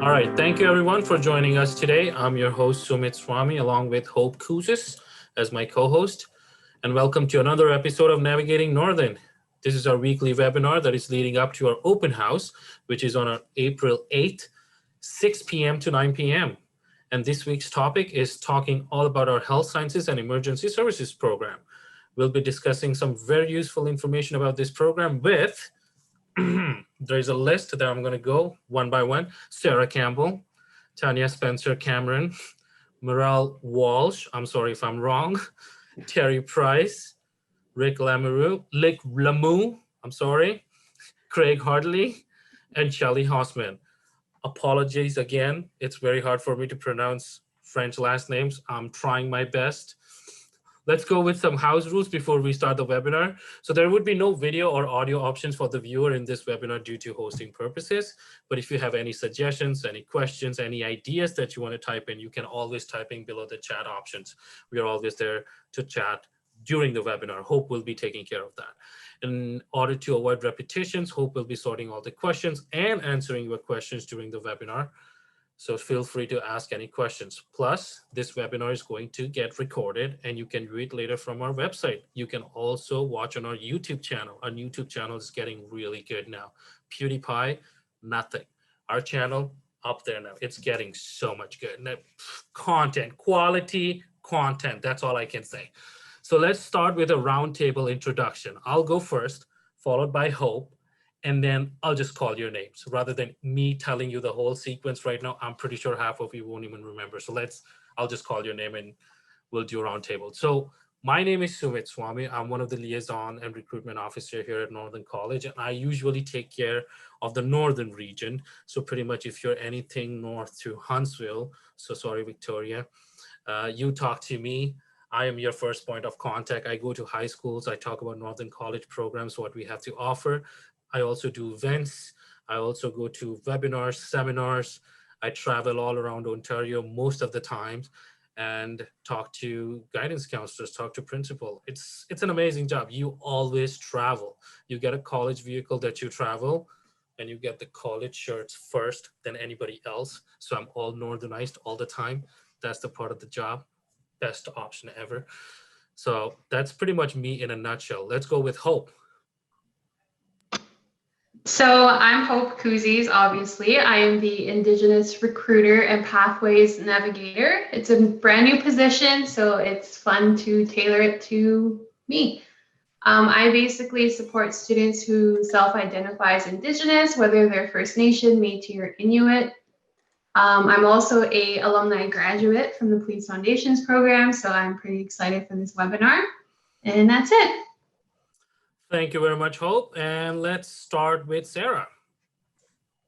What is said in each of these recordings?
All right, thank you everyone for joining us today. I'm your host Sumit Swami along with Hope Kuzis as my co-host, and welcome to another episode of Navigating Northern. This is our weekly webinar that is leading up to our open house, which is on April 8th, 6 p.m. to 9 p.m. And this week's topic is talking all about our Health Sciences and Emergency Services program. We'll be discussing some very useful information about this program with there's a list that I'm going to go one by one. Sarah Campbell, Tanya Spencer Cameron, Meral Walsh, I'm sorry if I'm wrong, Terry Price, Rick Lamoureux, I'm sorry, Craig Hartley, and Shelly Hossman. Apologies again. It's very hard for me to pronounce French last names. I'm trying my best. Let's go with some house rules before we start the webinar. So there would be no video or audio options for the viewer in this webinar due to hosting purposes. But if you have any suggestions, any questions, any ideas that you want to type in, you can always type in below the chat options. We are always there to chat during the webinar. Hope will be taking care of that. In order to avoid repetitions, Hope will be sorting all the questions and answering your questions during the webinar. So feel free to ask any questions. Plus, this webinar is going to get recorded and you can view it later from our website. You can also watch on our YouTube channel. Our YouTube channel is getting really good now. PewDiePie, nothing. Our channel, up there now. It's getting so much good. Content, quality content, that's all I can say. So let's start with a roundtable introduction. I'll go first, followed by Hope. And then I'll just call your names rather than me telling you the whole sequence right now. I'm pretty sure half of you won't even remember. So I'll just call your name and we'll do a roundtable. So my name is Sumit Swami. I'm one of the liaison and recruitment officer here at Northern College. And I usually take care of the Northern region. So pretty much if you're anything north to Huntsville, so sorry, Victoria, you talk to me. I am your first point of contact. I go to high schools. I talk about Northern College programs, what we have to offer. I also do events. I also go to webinars, seminars. I travel all around Ontario most of the times and talk to guidance counselors, talk to principal. It's an amazing job. You always travel. You get a college vehicle that you travel and you get the college shirts first than anybody else. So I'm all Northernized all the time. That's the part of the job. Best option ever. So that's pretty much me in a nutshell. Let's go with Hope. So I'm Hope Kuzis, obviously. I am the Indigenous Recruiter and Pathways Navigator. It's a brand new position, so it's fun to tailor it to me. I basically support students who self-identify as Indigenous, whether they're First Nation, Métis, or Inuit. I'm also an alumni graduate from the Police Foundations program, so I'm pretty excited for this webinar. And that's it. Thank you very much, Hope. And let's start with Sarah.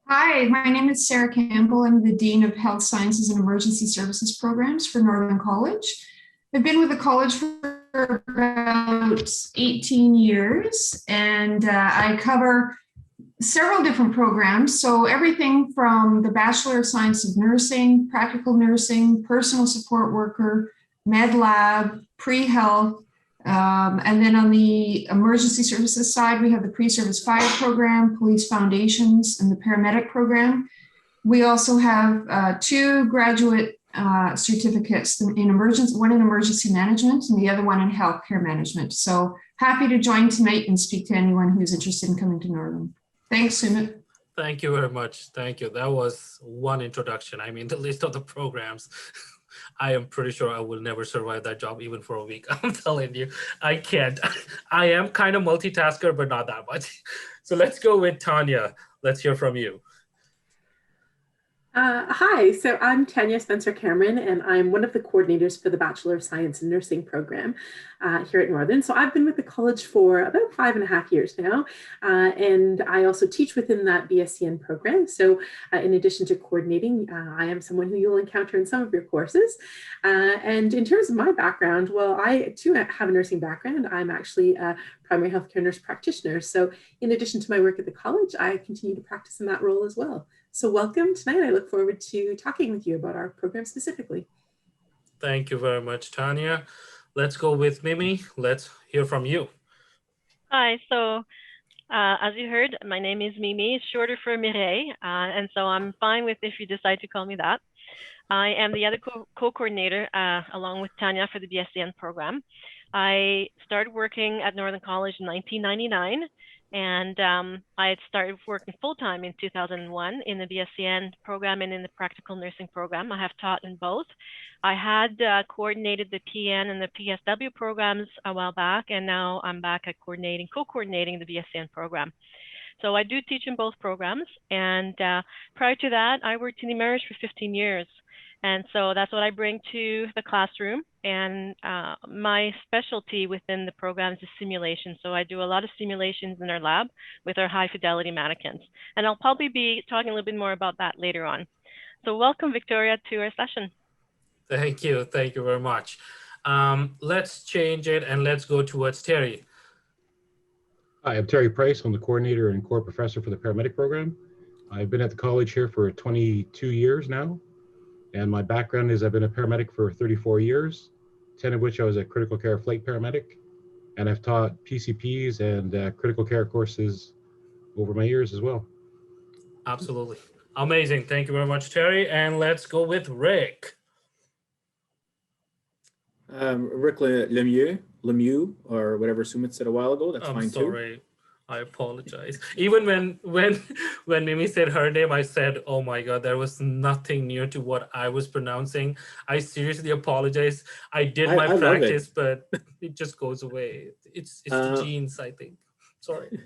Hi, my name is Sarah Campbell. I'm the Dean of Health Sciences and Emergency Services Programs for Northern College. I've been with the college for about 18 years, and I cover several different programs. So everything from the Bachelor of Science of Nursing, Practical Nursing, Personal Support Worker, Med Lab, Pre-Health, and then on the emergency services side, we have the pre-service fire program, police foundations, and the paramedic program. We also have two graduate certificates in emergency, one in emergency management and the other one in healthcare management. So happy to join tonight and speak to anyone who's interested in coming to Northern. Thanks, Sumit. Thank you very much. Thank you. That was one introduction. I mean, the list of the programs. I am pretty sure I will never survive that job even for a week. I'm telling you, I can't. I am kind of multitasker, but not that much. So let's go with Tanya. Let's hear from you. Hi, so I'm Tanya Spencer Cameron, and I'm one of the coordinators for the Bachelor of Science in Nursing program here at Northern. So I've been with the college for about 5.5 years now, and I also teach within that BSCN program. So in addition to coordinating, I am someone who you'll encounter in some of your courses. And in terms of my background, well, I too have a nursing background. I'm actually a primary healthcare nurse practitioner. So in addition to my work at the college, I continue to practice in that role as well. So welcome tonight. I look forward to talking with you about our program specifically. Thank you very much, Tanya. Let's go with Mimi. Let's hear from you. Hi, so As you heard, my name is Mimi, shorter for Mireille, and so I'm fine with if you decide to call me that. I am the other co-coordinator along with Tanya for the BSCN program. I started working at Northern College in 1999, and I had started working full-time in 2001 in the BSCN program and in the practical nursing program. I have taught in both. I had coordinated the PN and the PSW programs a while back, and now I'm back at co-coordinating the BSCN program. So I do teach in both programs, and prior to that, I worked in eMERGE for 15 years. And so that's what I bring to the classroom. And my specialty within the programs is simulation. So I do a lot of simulations in our lab with our high fidelity mannequins. And I'll probably be talking a little bit more about that later on. So welcome, Victoria, to our session. Thank you very much. Let's change it and let's go towards Terry. Hi, I'm Terry Price. I'm the coordinator and core professor for the paramedic program. I've been at the college here for 22 years now. And my background is I've been a paramedic for 34 years, 10 of which I was a critical care flight paramedic. And I've taught PCPs and critical care courses over my years as well. Absolutely. Amazing. Thank you very much, Terry. And let's go with Rick. Rick Lemieux, or whatever Sumit said a while ago. That's fine too. I'm sorry. I apologize. Even when Mimi said her name, I said, "Oh my God, there was nothing near to what I was pronouncing." I seriously apologize. I did my practice, but it just goes away. It's the genes, I think. Sorry.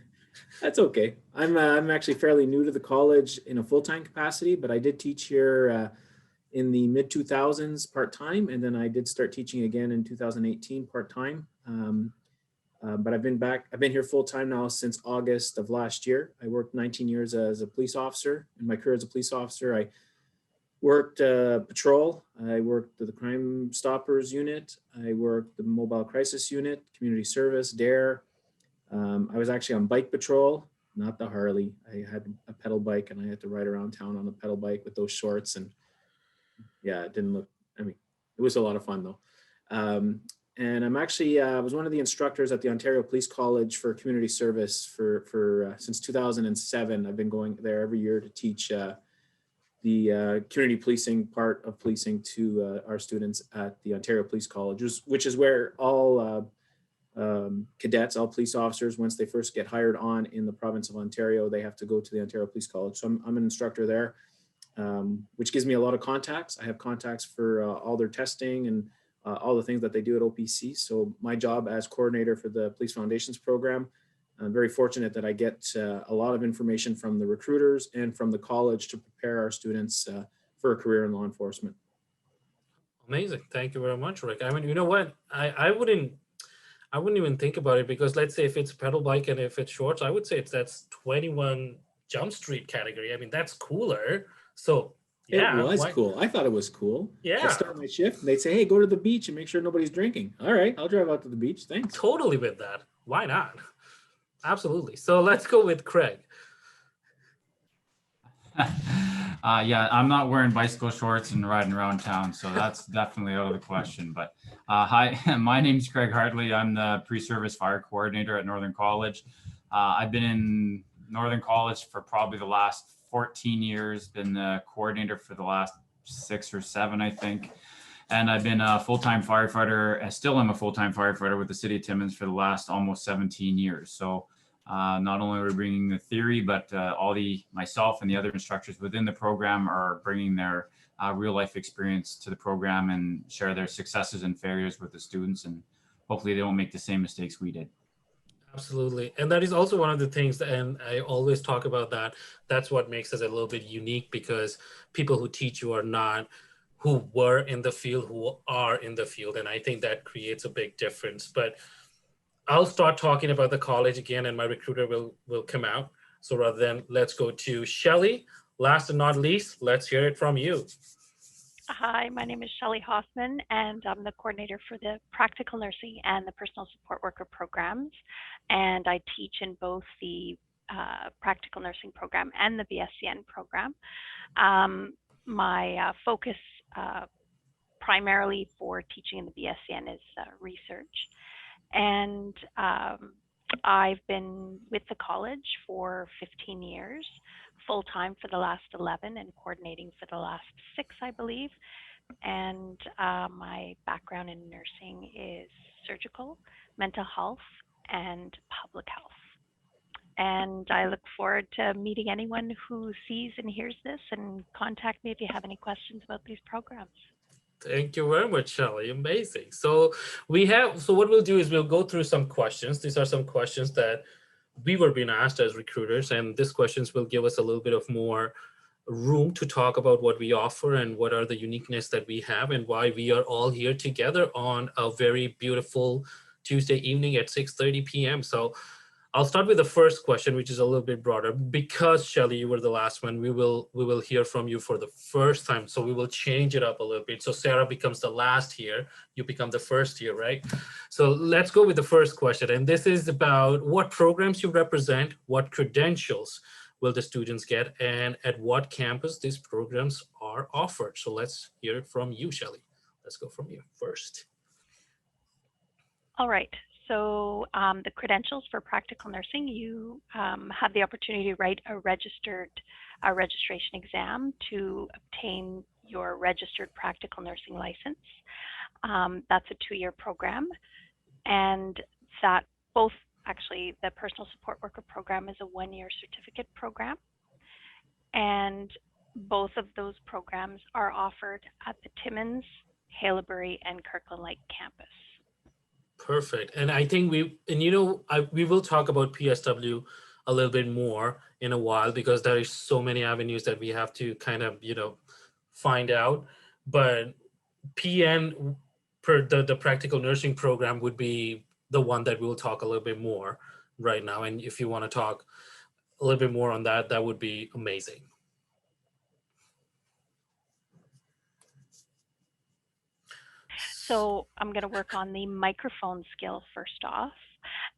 That's okay. I'm actually fairly new to the college in a full-time capacity, but I did teach here in the mid 2000s part-time, and then I did start teaching again in 2018 part-time. But I've been here full-time now since August of last year. I worked 19 years as a police officer. In my career as a police officer, I worked patrol. I worked the Crime Stoppers unit. I worked the Mobile Crisis unit, community service, DARE. I was actually on bike patrol, not the Harley. I had a pedal bike and I had to ride around town on a pedal bike with those shorts. And yeah, it didn't look, I mean, it was a lot of fun though. And I'm actually, I was one of the instructors at the Ontario Police College for community service for since 2007. I've been going there every year to teach the community policing part of policing to our students at the Ontario Police College, which is where all cadets, all police officers, once they first get hired on in the province of Ontario, they have to go to the Ontario Police College. So I'm an instructor there, which gives me a lot of contacts. I have contacts for all their testing and all the things that they do at OPC. So my job as coordinator for the Police Foundations program, I'm very fortunate that I get a lot of information from the recruiters and from the college to prepare our students for a career in law enforcement. Amazing. Thank you very much, Rick. I mean, you know what? I wouldn't even think about it, because let's say if it's pedal bike and if it's shorts, I would say that's 21 Jump Street category. I mean, that's cooler. So yeah, it was cool. I thought it was cool. Yeah. I start my shift and they'd say, "Hey, go to the beach and make sure nobody's drinking." All right, I'll drive out to the beach. Thanks. Totally with that. Why not? Absolutely. So let's go with Craig. Yeah, I'm not wearing bicycle shorts and riding around town, so that's definitely out of the question. But hi, my name's Craig Hartley. I'm the pre-service fire coordinator at Northern College. I've been in Northern College for probably the last 14 years, been the coordinator for the last 6 or 7, I think. And I've been a full-time firefighter, I still am a full-time firefighter with the city of Timmins for the last almost 17 years. So not only are we bringing the theory, but myself and the other instructors within the program are bringing their real life experience to the program and share their successes and failures with the students. And hopefully they don't make the same mistakes we did. Absolutely. And that is also one of the things that, and I always talk about that, that's what makes us a little bit unique, because people who teach you are not who were in the field, who are in the field. And I think that creates a big difference. But I'll start talking about the college again, and my recruiter will come out. So rather than, let's go to Shelley. Last and not least, let's hear it from you. Hi, my name is Shelley Hoffman, and I'm the coordinator for the practical nursing and the personal support worker programs. And I teach in both the practical nursing program and the BSCN program. My focus primarily for teaching in the BSCN is research. And I've been with the college for 15 years, full-time for the last 11 and coordinating for the last 6, I believe. And my background in nursing is surgical, mental health, and public health. And I look forward to meeting anyone who sees and hears this, and contact me if you have any questions about these programs. Thank you very much, Shelley. Amazing. So what we'll do is we'll go through some questions. These are some questions that we were being asked as recruiters, and these questions will give us a little bit of more room to talk about what we offer and what are the uniqueness that we have and why we are all here together on a very beautiful Tuesday evening at 6:30 p.m. So I'll start with the first question, which is a little bit broader. Because Shelley, you were the last one, we will hear from you for the first time. So we will change it up a little bit. So Sarah becomes the last here, you become the first here, right? So let's go with the first question. And this is about what programs you represent, what credentials will the students get, and at what campus these programs are offered. So let's hear from you, Shelley. Let's go from you first. All right. So the credentials for practical nursing, you have the opportunity to write a registration exam to obtain your registered practical nursing license. That's a 2-year program, and that both actually the personal support worker program is a 1-year certificate program, and both of those programs are offered at the Timmins, Haileybury, and Kirkland Lake campus. Perfect. And I think we will talk about PSW a little bit more in a while, because there is so many avenues that we have to kind of, find out. But PN, the practical nursing program, would be the one that we'll talk a little bit more right now. And if you want to talk a little bit more on that, that would be amazing. So I'm going to work on the microphone skill first off.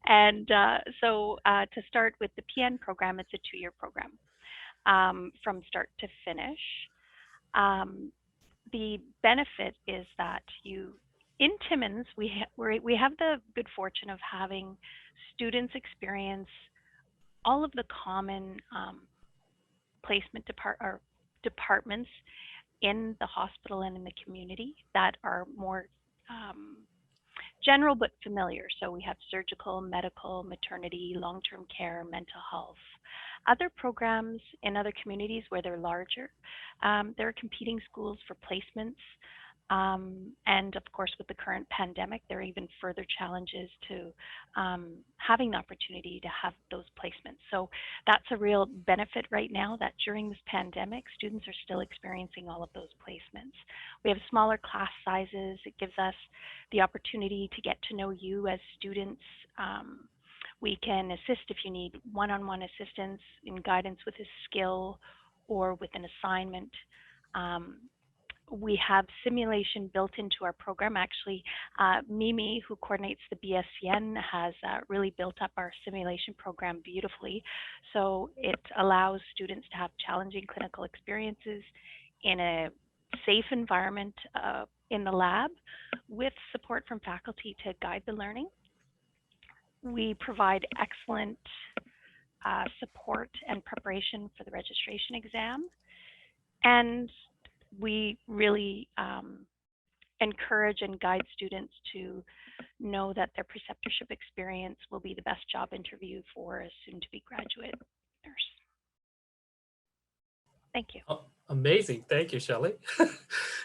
And to start with the PN program, it's a 2-year program from start to finish. The benefit is that in Timmins, we have the good fortune of having students experience all of the common placement departments in the hospital and in the community that are more general but familiar. So we have surgical, medical, maternity, long-term care, mental health. Other programs in other communities where they're larger, there are competing schools for placements. And of course, with the current pandemic, there are even further challenges to having the opportunity to have those placements. So that's a real benefit right now, that during this pandemic, students are still experiencing all of those placements. We have smaller class sizes. It gives us the opportunity to get to know you as students. We can assist if you need one-on-one assistance in guidance with a skill or with an assignment. We have simulation built into our program. Actually, Mimi, who coordinates the BSCN, has really built up our simulation program beautifully. So it allows students to have challenging clinical experiences in a safe environment in the lab with support from faculty to guide the learning. We provide excellent support and preparation for the registration exam. And we really encourage and guide students to know that their preceptorship experience will be the best job interview for a soon-to-be graduate nurse. Thank you. Oh, amazing. Thank you, Shelley.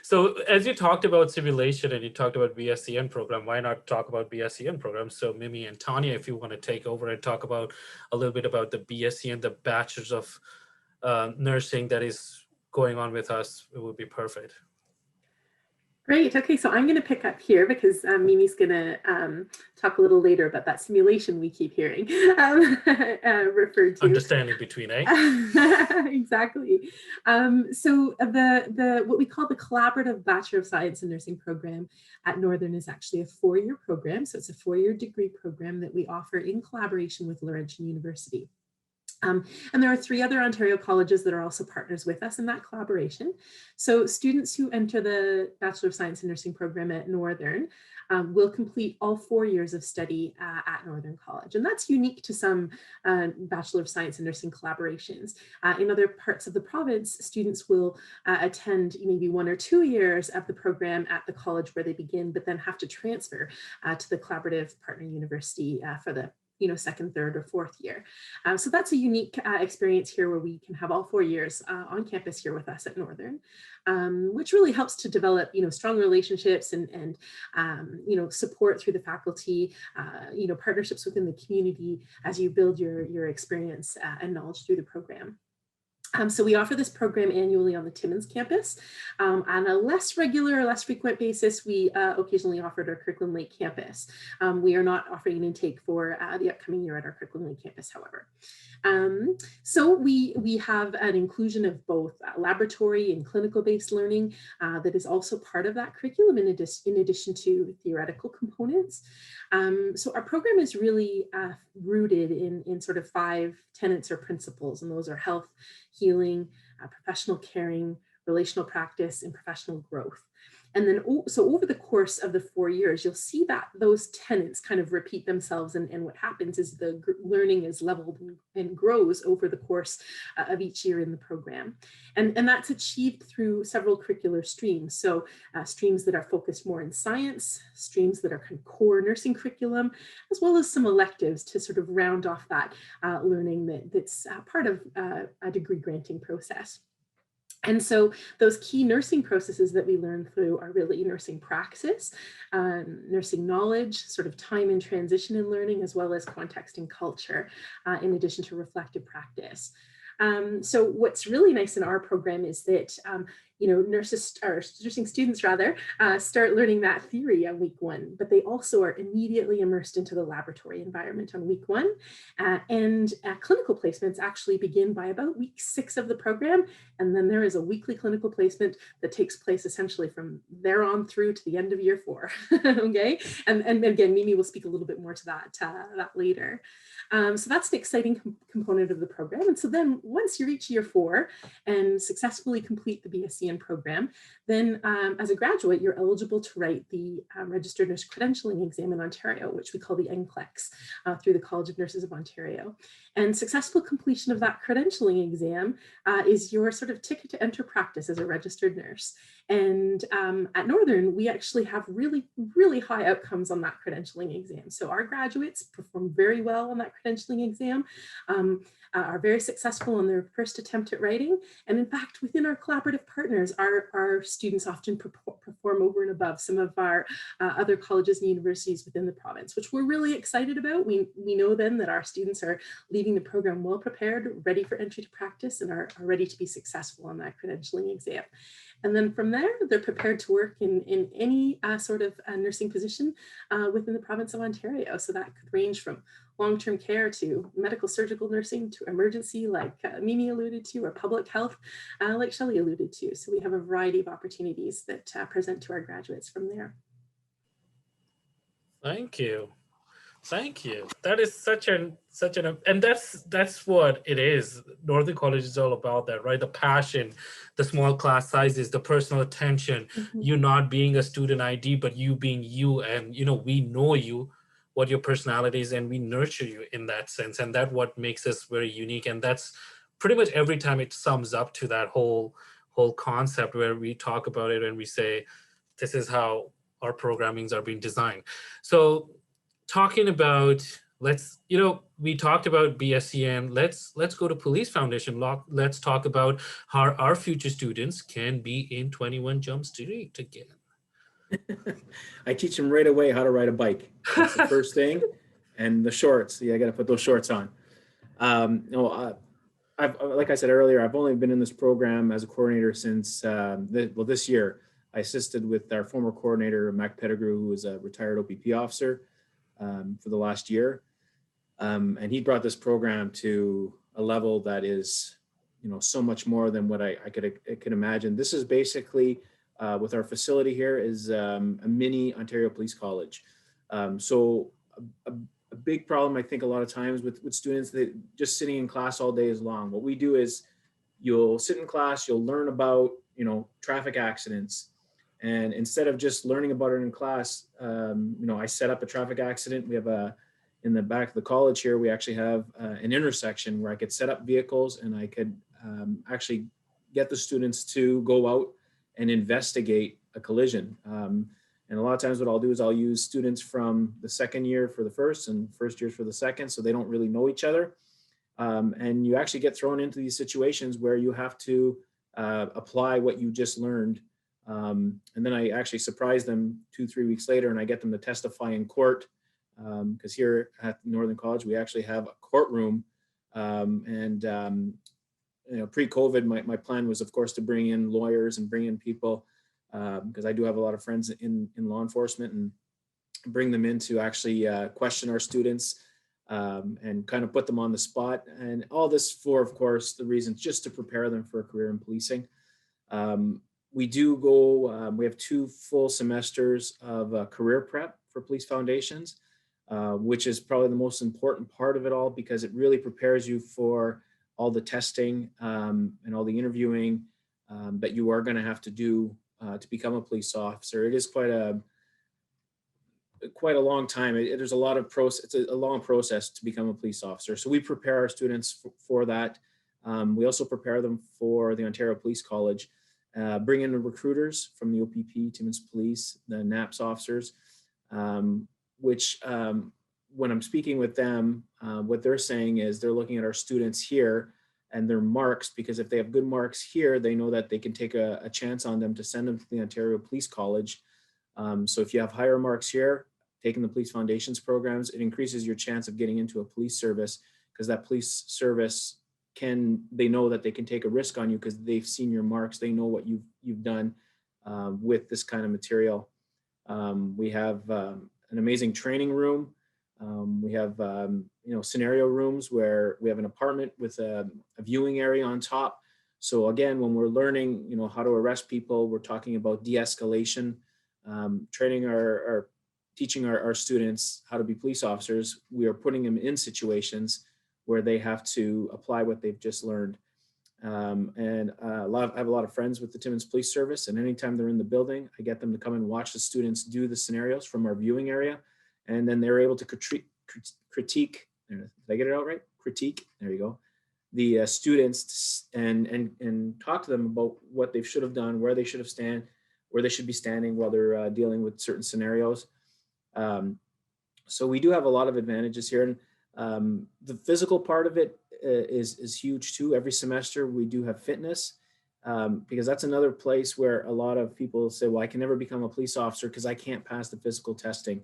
So as you talked about simulation and you talked about BSCN program, why not talk about BSCN program? So Mimi and Tanya, if you want to take over and talk about a little bit about the BSCN, the Bachelor's of Nursing that is going on with us, it would be perfect. Great. Okay, so I'm going to pick up here because Mimi's going to talk a little later about that simulation we keep hearing referred to. Understanding between, eh? Exactly. So what we call the Collaborative Bachelor of Science in Nursing program at Northern is actually a 4-year program. So it's a 4-year degree program that we offer in collaboration with Laurentian University. And there are 3 other Ontario colleges that are also partners with us in that collaboration. So students who enter the Bachelor of Science in Nursing program at Northern will complete all 4 years of study at Northern College. And that's unique to some Bachelor of Science in Nursing collaborations. In other parts of the province, students will attend maybe 1 or 2 years of the program at the college where they begin, but then have to transfer to the collaborative partner university for the second, third, or fourth year. So that's a unique experience here where we can have all 4 years on campus here with us at Northern, which really helps to develop, strong relationships and support through the faculty, partnerships within the community as you build your experience and knowledge through the program. So we offer this program annually on the Timmins campus. On a less regular, less frequent basis, we occasionally offer at our Kirkland Lake campus. We are not offering an intake for the upcoming year at our Kirkland Lake campus, however. So we have an inclusion of both laboratory and clinical-based learning that is also part of that curriculum in addition to theoretical components. So our program is really rooted in sort of 5 tenets or principles, and those are health, healing, professional caring, relational practice, and professional growth. And then, so over the course of the 4 years, you'll see that those tenets kind of repeat themselves. And what happens is the learning is leveled and grows over the course of each year in the program. And that's achieved through several curricular streams. So streams that are focused more in science, streams that are kind of core nursing curriculum, as well as some electives to sort of round off that learning that's part of a degree granting process. And so those key nursing processes that we learn through are really nursing praxis, nursing knowledge, sort of time and transition in learning, as well as context and culture, in addition to reflective practice. So what's really nice in our program is that nursing students start learning that theory on week 1, but they also are immediately immersed into the laboratory environment on week 1. And clinical placements actually begin by about week 6 of the program. And then there is a weekly clinical placement that takes place essentially from there on through to the end of year 4. Okay. And again, Mimi will speak a little bit more to that later. So that's an exciting component of the program. And so then once you reach year 4 and successfully complete the BSCN program, then as a graduate, you're eligible to write the Registered Nurse Credentialing exam in Ontario, which we call the NCLEX, through the College of Nurses of Ontario. And successful completion of that credentialing exam is your sort of ticket to enter practice as a registered nurse. And at Northern, we actually have really, really high outcomes on that credentialing exam. So our graduates perform very well on that credentialing exam, are very successful on their first attempt at writing. And in fact, within our collaborative partners, our students often perform over and above some of our other colleges and universities within the province, which we're really excited about. We know then that our students are leaving the program well prepared, ready for entry to practice, and are ready to be successful on that credentialing exam. And then from there, they're prepared to work in any sort of nursing position within the province of Ontario. So that could range from long-term care to medical surgical nursing to emergency, like Mimi alluded to, or public health, like Shelley alluded to. So we have a variety of opportunities that present to our graduates from there. Thank you. Thank you. That is such an, and that's what it is. Northern College is all about that, right? The passion, the small class sizes, the personal attention, you not being a student ID, but you being you. And, we know you, what your personality is, and we nurture you in that sense. And that's what makes us very unique. And that's pretty much every time it sums up to that whole concept where we talk about it and we say, this is how our programmings are being designed. So talking about, we talked about BSCN, let's go to Police Foundation. Let's talk about how our future students can be in 21 Jump Street again. I teach them right away how to ride a bike. That's the first thing. And the shorts. Yeah, I got to put those shorts on. Like I said earlier, I've only been in this program as a coordinator since, this year. I assisted with our former coordinator, Mac Pettigrew, who was a retired OPP officer for the last year. And he brought this program to a level that is, so much more than what I could imagine. This is basically, with our facility here, is a mini Ontario Police College. So a big problem, I think, a lot of times with students that just sitting in class all day is long. What we do is you'll sit in class, you'll learn about, traffic accidents And instead of just learning about it in class, I set up a traffic accident. We have in the back of the college here, we actually have an intersection where I could set up vehicles and I could actually get the students to go out and investigate a collision. And a lot of times what I'll do is I'll use students from the second year for the first and first years for the second, so they don't really know each other. And you actually get thrown into these situations where you have to apply what you just learned. And then I actually surprise them 2-3 weeks later and I get them to testify in court. Because here at Northern College, we actually have a courtroom. Pre-COVID, my plan was, of course, to bring in lawyers and bring in people, because I do have a lot of friends in law enforcement, and bring them in to actually question our students and kind of put them on the spot. And all this for, of course, the reasons just to prepare them for a career in policing. We do go, we have 2 full semesters of career prep for police foundations, which is probably the most important part of it all, because it really prepares you for all the testing and all the interviewing that you are going to have to do to become a police officer. It is quite a long time. There's a lot of it's a long process to become a police officer. So we prepare our students for that. We also prepare them for the Ontario Police College, bring in the recruiters from the OPP, Timmins Police, the NAPS officers, which when I'm speaking with them, what they're saying is they're looking at our students here and their marks, because if they have good marks here, they know that they can take a chance on them to send them to the Ontario Police College. So if you have higher marks here, taking the police foundations programs, it increases your chance of getting into a police service, because that police service they know that they can take a risk on you because they've seen your marks. They know what you've done with this kind of material. We have an amazing training room. We have, scenario rooms where we have an apartment with a viewing area on top. So again, when we're learning, how to arrest people, we're talking about de-escalation, teaching our students how to be police officers. We are putting them in situations where they have to apply what they've just learned. I have a lot of friends with the Timmins Police Service, and anytime they're in the building, I get them to come and watch the students do the scenarios from our viewing area. And then they're able to critique, did I get it out right? Critique, there you go. The students and talk to them about what they should have done, where they should be standing while they're dealing with certain scenarios. So we do have a lot of advantages here. And the physical part of it is huge too. Every semester we do have fitness, because that's another place where a lot of people say, well, I can never become a police officer because I can't pass the physical testing.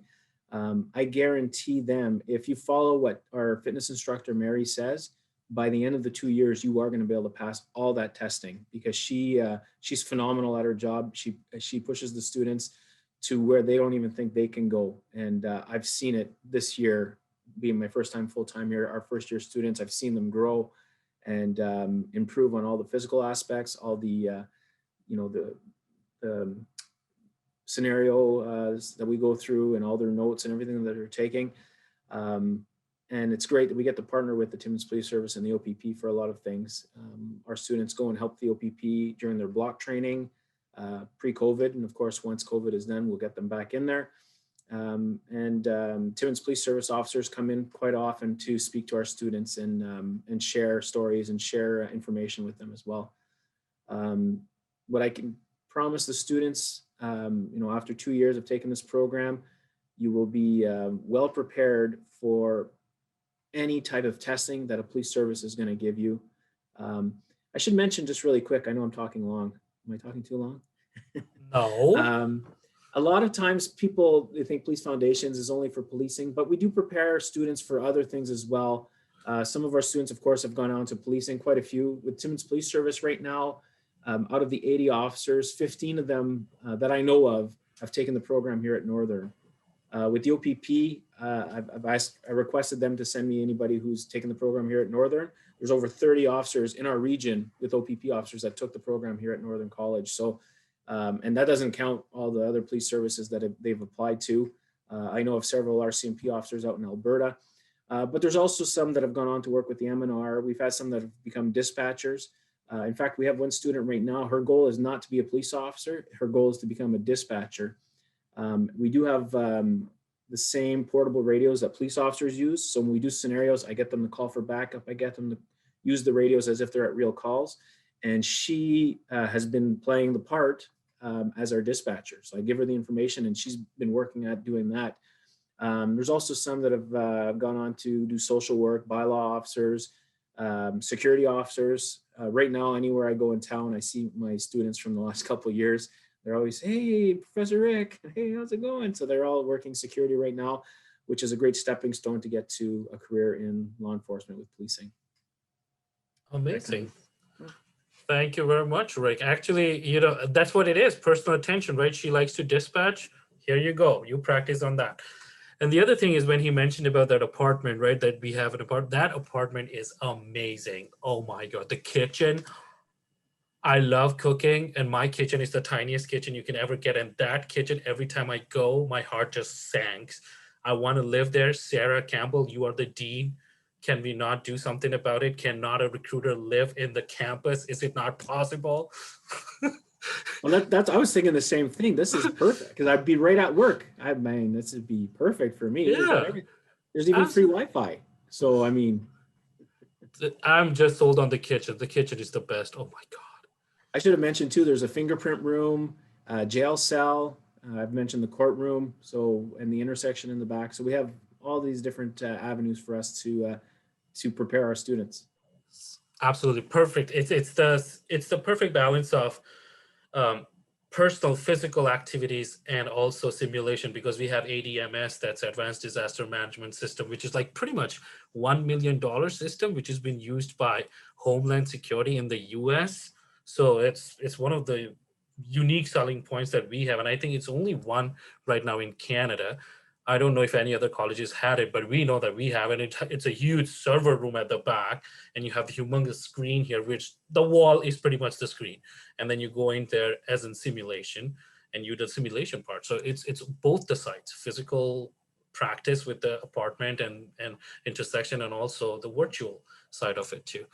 I guarantee them, if you follow what our fitness instructor, Mary, says, by the end of the 2 years, you are going to be able to pass all that testing, because she's phenomenal at her job. She pushes the students to where they don't even think they can go. And I've seen it this year, being my first time full-time here, our first year students, I've seen them grow and improve on all the physical aspects, all the, the scenario that we go through and all their notes and everything that they're taking. And it's great that we get to partner with the Timmins Police Service and the OPP for a lot of things. Our students go and help the OPP during their block training pre-COVID. And of course, once COVID is done, we'll get them back in there. Timmins Police Service officers come in quite often to speak to our students and share stories and share information with them as well. What I can promise the students, after 2 years of taking this program, you will be well prepared for any type of testing that a police service is going to give you. I should mention just really quick, I know I'm talking long. Am I talking too long? No. A lot of times they think police foundations is only for policing, but we do prepare students for other things as well. Some of our students, of course, have gone on to policing, quite a few. With Timmins Police Service right now, out of the 80 officers, 15 of them that I know of have taken the program here at Northern. With the OPP, I requested them to send me anybody who's taken the program here at Northern. There's over 30 officers in our region with OPP officers that took the program here at Northern College. So, and that doesn't count all the other police services that they've applied to. I know of several RCMP officers out in Alberta, but there's also some that have gone on to work with the MNR. We've had some that have become dispatchers. In fact, we have one student right now. Her goal is not to be a police officer. Her goal is to become a dispatcher. We do have the same portable radios that police officers use. So when we do scenarios, I get them to call for backup. I get them to use the radios as if they're at real calls. And she has been playing the part as our dispatcher. So I give her the information and she's been working at doing that. There's also some that have gone on to do social work, bylaw officers, security officers. Right now, anywhere I go in town, I see my students from the last couple of years. They're always, hey, Professor Rick, hey, how's it going? So they're all working security right now, which is a great stepping stone to get to a career in law enforcement with policing. Amazing. Thank you very much, Rick. Actually, you know, that's what it is, personal attention, right? She likes to dispatch. Here you go. You practice on that. And the other thing is when he mentioned about that apartment, right, that we have an apartment, that apartment is amazing. Oh my God, the kitchen. I love cooking and my kitchen is the tiniest kitchen you can ever get. And that kitchen, every time I go, my heart just sinks. I want to live there. Sarah Campbell, you are the dean. Can we not do something about it? Cannot a recruiter live in the campus? Is it not possible? Well, I was thinking the same thing. This is perfect because I'd be right at work. I mean, this would be perfect for me. Yeah. There's even free Wi-Fi. So, I mean, I'm just sold on the kitchen. The kitchen is the best. Oh my God. I should have mentioned too, there's a fingerprint room, jail cell. I've mentioned the courtroom. So, and the intersection in the back. So we have all these different avenues for us to prepare our students. Absolutely perfect. It's the perfect balance of personal physical activities and also simulation, because we have ADMS, that's Advanced Disaster Management System, which is like pretty much $1 million system, which has been used by Homeland Security in the US. So it's one of the unique selling points that we have. And I think it's only one right now in Canada. I don't know if any other colleges had it, but we know that we have it. It's a huge server room at the back, and you have the humongous screen here, which the wall is pretty much the screen. And then you go in there as in simulation, and you do the simulation part. So it's both the sides, physical practice with the apartment and intersection, and also the virtual side of it too.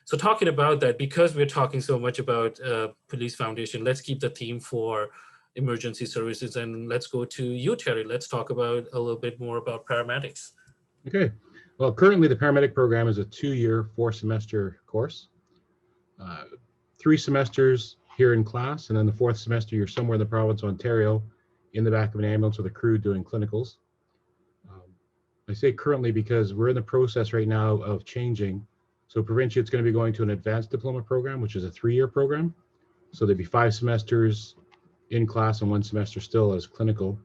So talking about that, because we're talking so much about Police Foundation, let's keep the theme for emergency services, and let's go to you, Terry. Let's talk about a little bit more about paramedics. Okay. Well, currently the paramedic program is a 2-year, 4-semester course. 3 semesters here in class, and then the 4th semester you're somewhere in the province of Ontario in the back of an ambulance with a crew doing clinicals. I say currently because we're in the process right now of changing. So provincially, it's going to be going to an advanced diploma program, which is a 3-year program. So there'd be 5 semesters in class and 1 semester still as clinical.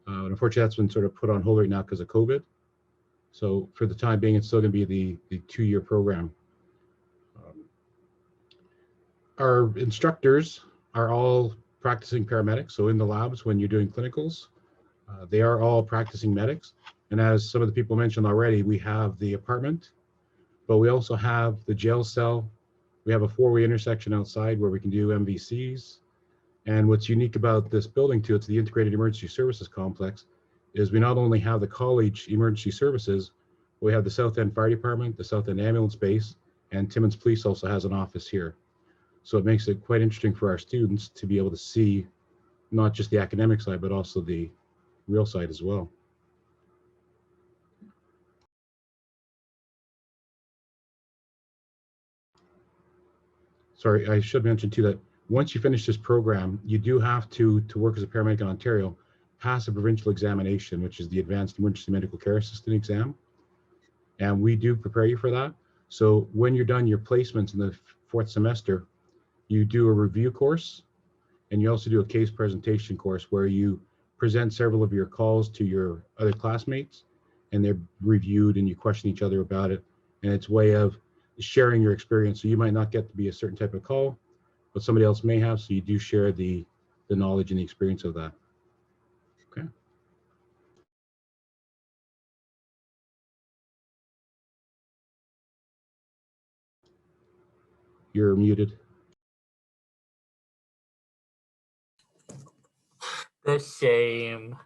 And unfortunately, that's been sort of put on hold right now because of COVID. So for the time being, it's still going to be the 2-year program. Our instructors are all practicing paramedics. So in the labs, when you're doing clinicals, they are all practicing medics. And as some of the people mentioned already, we have the apartment, but we also have the jail cell. We have a 4-way intersection outside where we can do MVCs. And what's unique about this building too, it's the Integrated Emergency Services Complex, is we not only have the college emergency services, we have the South End Fire Department, the South End Ambulance Base, and Timmins Police also has an office here. So it makes it quite interesting for our students to be able to see not just the academic side, but also the real side as well. Sorry, I should mention too that once you finish this program, you do have to work as a paramedic in Ontario, pass a provincial examination, which is the Advanced Emergency Medical Care Assistant exam. And we do prepare you for that. So when you're done your placements in the 4th semester, you do a review course, and you also do a case presentation course where you present several of your calls to your other classmates, and they're reviewed and you question each other about it. And it's a way of sharing your experience. So you might not get to be a certain type of call, but somebody else may have, so you do share the knowledge and the experience of that. Okay. You're muted. The shame.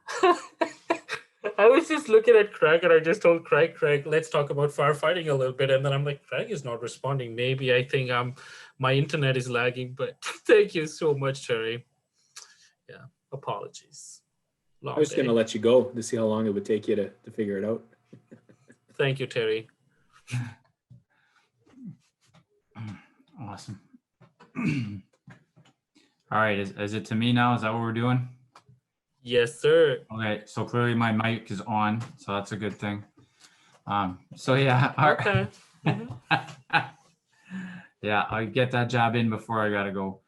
I was just looking at Craig and I just told Craig, let's talk about firefighting a little bit. And then I'm like, Craig is not responding. Maybe I think my internet is lagging, but thank you so much, Terry. Yeah, apologies. I was going to let you go to see how long it would take you to figure it out. Thank you, Terry. Awesome. All right, is it to me now? Is that what we're doing? Yes, sir. Okay, so clearly my mic is on, so that's a good thing. So yeah. Okay. Yeah, I get that job in before I gotta go.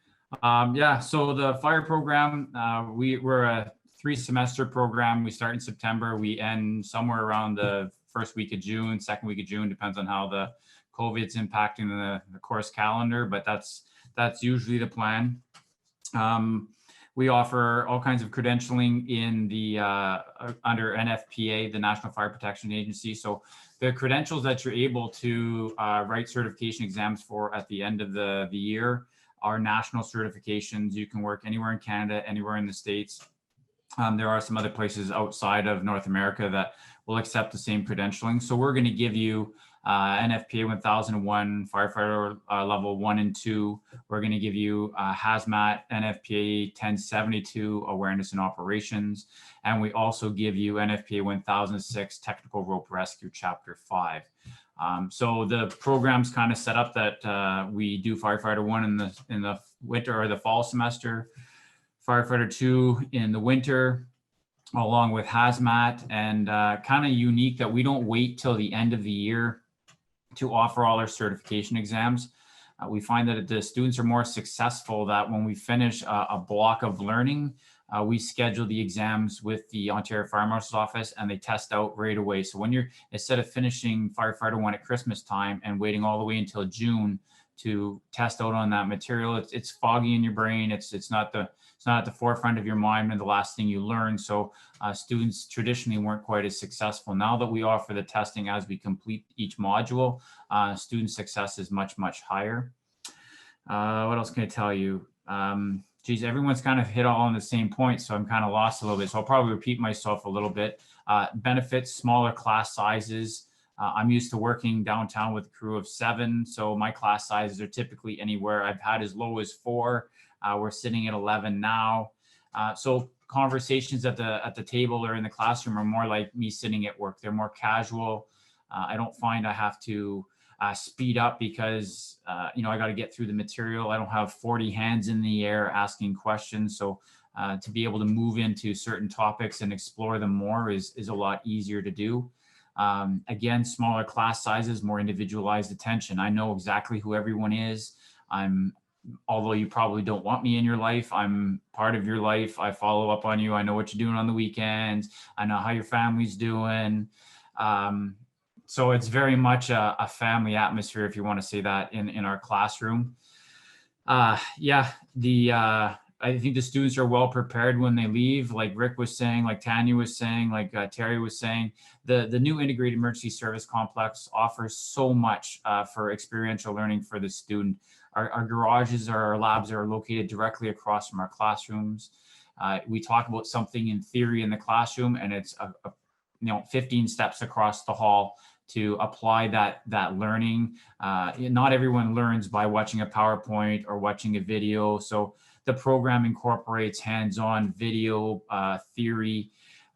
Yeah, so the fire program, we're a 3-semester program. We start in September. We end somewhere around the first week of June, second week of June, depends on how the COVID's impacting the course calendar, but that's usually the plan. We offer all kinds of credentialing in the under NFPA, the National Fire Protection Agency. So the credentials that you're able to write certification exams for at the end of the year are national certifications. You can work anywhere in Canada, anywhere in the States. There are some other places outside of North America that will accept the same credentialing. So we're going to give you NFPA 1001, firefighter level 1 and 2. We're going to give you hazmat, NFPA 1072, awareness and operations. And we also give you NFPA 1006, technical rope rescue, chapter 5. So the program's kind of set up that we do firefighter 1 in the winter or the fall semester, firefighter 2 in the winter, along with hazmat, and kind of unique that we don't wait till the end of the year to offer all our certification exams. We find that the students are more successful that when we finish a block of learning, we schedule the exams with the Ontario Fire Marshal's Office and they test out right away. So when you're, instead of finishing firefighter 1 at Christmas time and waiting all the way until June to test out on that material, it's foggy in your brain. It's not at the forefront of your mind and the last thing you learn. So students traditionally weren't quite as successful. Now that we offer the testing as we complete each module, student success is much, much higher. What else can I tell you? Geez, everyone's kind of hit all on the same point, so I'm kind of lost a little bit. So I'll probably repeat myself a little bit. Benefits, smaller class sizes. I'm used to working downtown with a crew of 7, so my class sizes are typically anywhere. I've had as low as 4. We're sitting at 11 now. So conversations at the table or in the classroom are more like me sitting at work. They're more casual. I don't find I have to speed up because, I got to get through the material. I don't have 40 hands in the air asking questions. So to be able to move into certain topics and explore them more is a lot easier to do. Again, smaller class sizes, more individualized attention. I know exactly who everyone is. Although you probably don't want me in your life, I'm part of your life. I follow up on you. I know what you're doing on the weekends. I know how your family's doing. So it's very much a family atmosphere, if you want to say that, in our classroom. I think the students are well prepared when they leave. Like Rick was saying, like Tanya was saying, like Terry was saying, the new integrated emergency service complex offers so much for experiential learning for the student. Our garages, our labs are located directly across from our classrooms. We talk about something in theory in the classroom, and it's 15 steps across the hall to apply that learning. Not everyone learns by watching a PowerPoint or watching a video. So the program incorporates hands-on video, theory,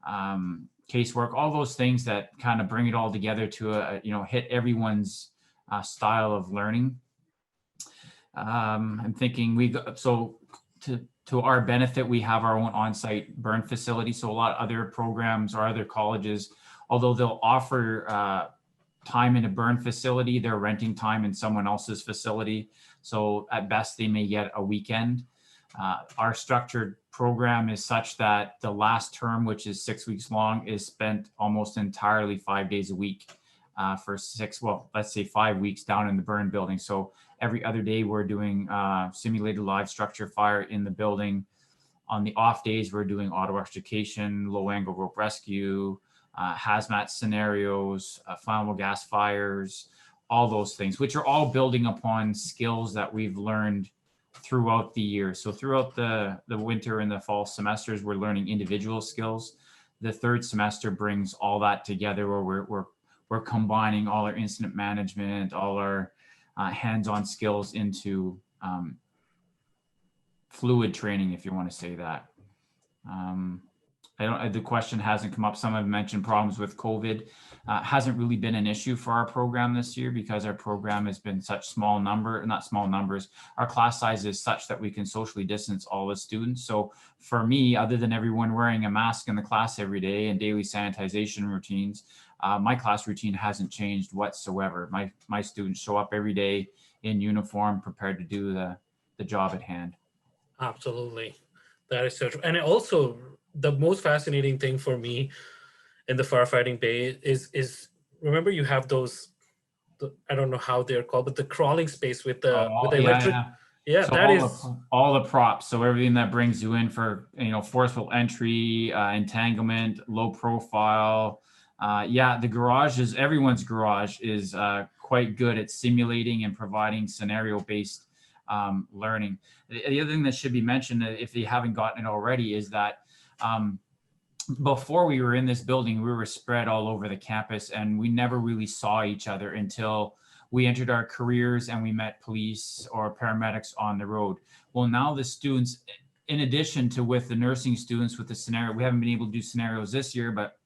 casework, all those things that kind of bring it all together to hit everyone's style of learning. I'm thinking to our benefit, we have our own on-site burn facility. So a lot of other programs or other colleges, although they'll offer time in a burn facility, they're renting time in someone else's facility. So at best, they may get a weekend. Our structured program is such that the last term, which is 6 weeks long, is spent almost entirely 5 days a week for 5 weeks down in the burn building. So every other day we're doing simulated live structure fire in the building. On the off days, we're doing auto extrication, low angle rope rescue, hazmat scenarios, flammable gas fires, all those things, which are all building upon skills that we've learned throughout the year. So throughout the winter and the fall semesters, we're learning individual skills. the third semester brings all that together, where we're combining all our incident management, all our hands-on skills into fluid training, if you want to say that. The question hasn't come up. Some have mentioned problems with COVID. Hasn't really been an issue for our program this year because our program has been such not small numbers. Our class size is such that we can socially distance all the students. So for me, other than everyone wearing a mask in the class every day and daily sanitization routines, my class routine hasn't changed whatsoever. My students show up every day in uniform, prepared to do the job at hand. Absolutely. That is so true. And also, the most fascinating thing for me in the firefighting bay is remember you have those, I don't know how they're called, but the crawling space with the electric. Yeah, so that is all the props. So everything that brings you in for, forceful entry, entanglement, low profile. The garage everyone's garage is quite good at simulating and providing scenario-based learning. The other thing that should be mentioned, if you haven't gotten it already, is that before we were in this building, we were spread all over the campus, and we never really saw each other until we entered our careers and we met police or paramedics on the road. Well, now the students, in addition to with the nursing students with the scenario, we haven't been able to do scenarios this year, but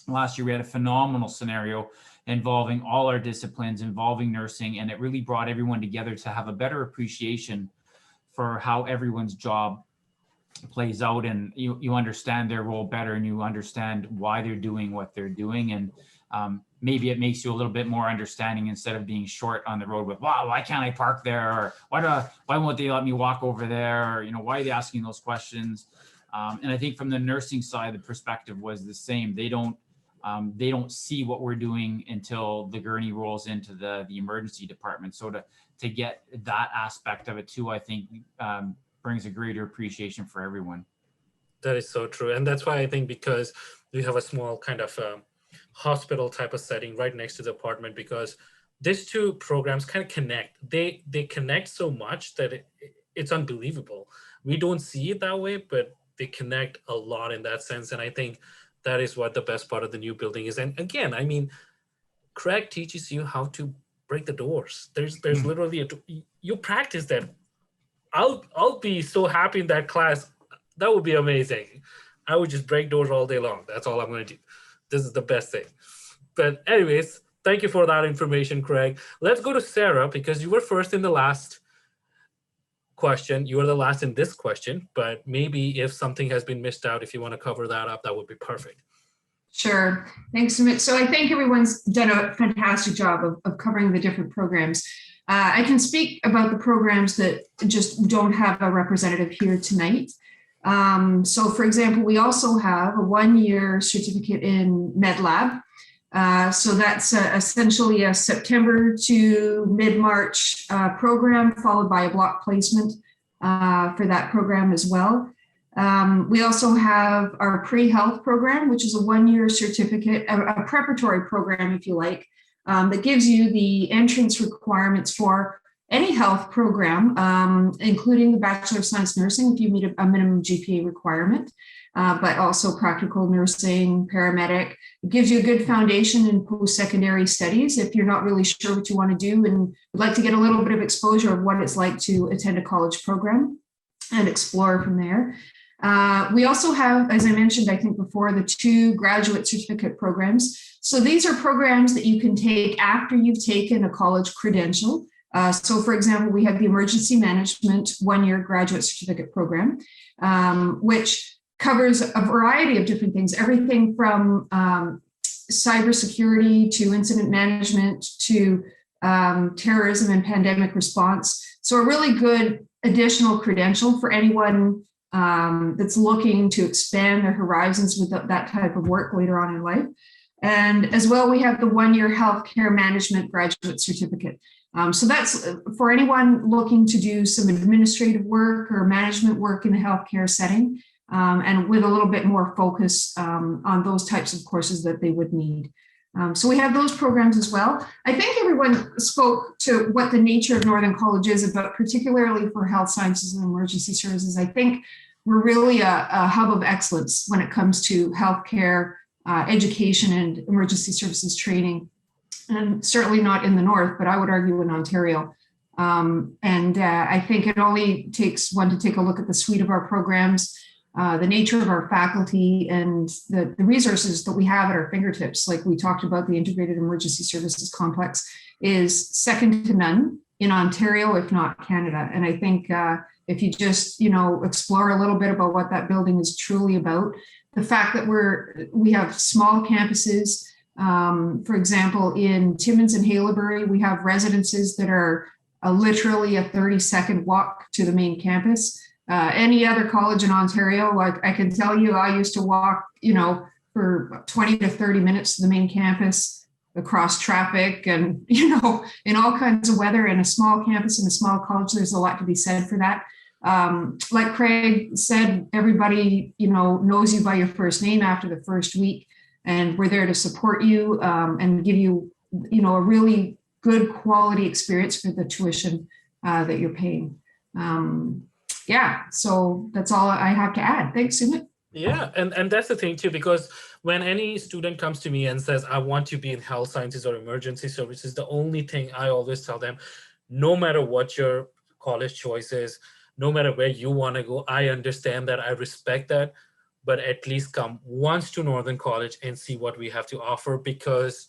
last year we had a phenomenal scenario involving all our disciplines, involving nursing, and it really brought everyone together to have a better appreciation for how everyone's job plays out, and you understand their role better, and you understand why they're doing what they're doing, and maybe it makes you a little bit more understanding instead of being short on the road with, wow, why can't I park there, or why won't they let me walk over there, or why are they asking those questions? And I think from the nursing side, the perspective was the same. They don't see what we're doing until the gurney rolls into the emergency department. So to get that aspect of it too, I think brings a greater appreciation for everyone. That is so true. And that's why I think, because we have a small kind of hospital type of setting right next to the apartment, because these two programs kind of connect. They connect so much that it's unbelievable. We don't see it that way, but they connect a lot in that sense. And I think that is what the best part of the new building is. And again, I mean, Craig teaches you how to break the doors. There's literally you practice that. I'll be so happy in that class. That would be amazing. I would just break doors all day long. That's all I'm going to do. This is the best thing. But anyways, thank you for that information, Craig. Let's go to Sarah, because you were first in the last question. You were the last in this question, but maybe if something has been missed out, if you want to cover that up, that would be perfect. Sure. Thanks, Sumit. So I think everyone's done a fantastic job of covering the different programs. I can speak about the programs that just don't have a representative here tonight. So for example, we also have a 1-year certificate in MedLab. So that's essentially a September to mid-March program, followed by a block placement for that program as well. We also have our pre-health program, which is a 1-year certificate, a preparatory program, if you like, that gives you the entrance requirements for any health program, including the Bachelor of Science Nursing, if you meet a minimum GPA requirement, but also practical nursing, paramedic. It gives you a good foundation in post-secondary studies if you're not really sure what you want to do and would like to get a little bit of exposure of what it's like to attend a college program and explore from there. We also have, as I mentioned, I think before, the 2 graduate certificate programs. So these are programs that you can take after you've taken a college credential. So for example, we have the Emergency Management 1-year graduate certificate program, which covers a variety of different things, everything from cybersecurity to incident management to terrorism and pandemic response. So a really good additional credential for anyone that's looking to expand their horizons with that type of work later on in life. And as well, we have the 1-year healthcare management graduate certificate. So that's for anyone looking to do some administrative work or management work in the healthcare setting, and with a little bit more focus on those types of courses that they would need. So we have those programs as well. I think everyone spoke to what the nature of Northern College is about, particularly for health sciences and emergency services. I think we're really a hub of excellence when it comes to healthcare, education, and emergency services training. And certainly not in the north, but I would argue in Ontario. I think it only takes one to take a look at the suite of our programs, the nature of our faculty, and the resources that we have at our fingertips. Like we talked about, the Integrated Emergency Services Complex is second to none in Ontario, if not Canada. And I think if you just, explore a little bit about what that building is truly about, the fact that we have small campuses. For example, in Timmins and Haileybury, we have residences that are literally a 30-second walk to the main campus. Any other college in Ontario, like I can tell you, I used to walk, for 20 to 30 minutes to the main campus across traffic and, in all kinds of weather. In a small campus in a small college, there's a lot to be said for that. Like Craig said, everybody, knows you by your first name after the first week. And we're there to support you and give you, a really good quality experience for the tuition that you're paying. So that's all I have to add. Thanks, Sumit. Yeah, and that's the thing too, because when any student comes to me and says, I want to be in health sciences or emergency services, the only thing I always tell them, no matter what your college choice is, no matter where you want to go, I understand that, I respect that, but at least come once to Northern College and see what we have to offer, because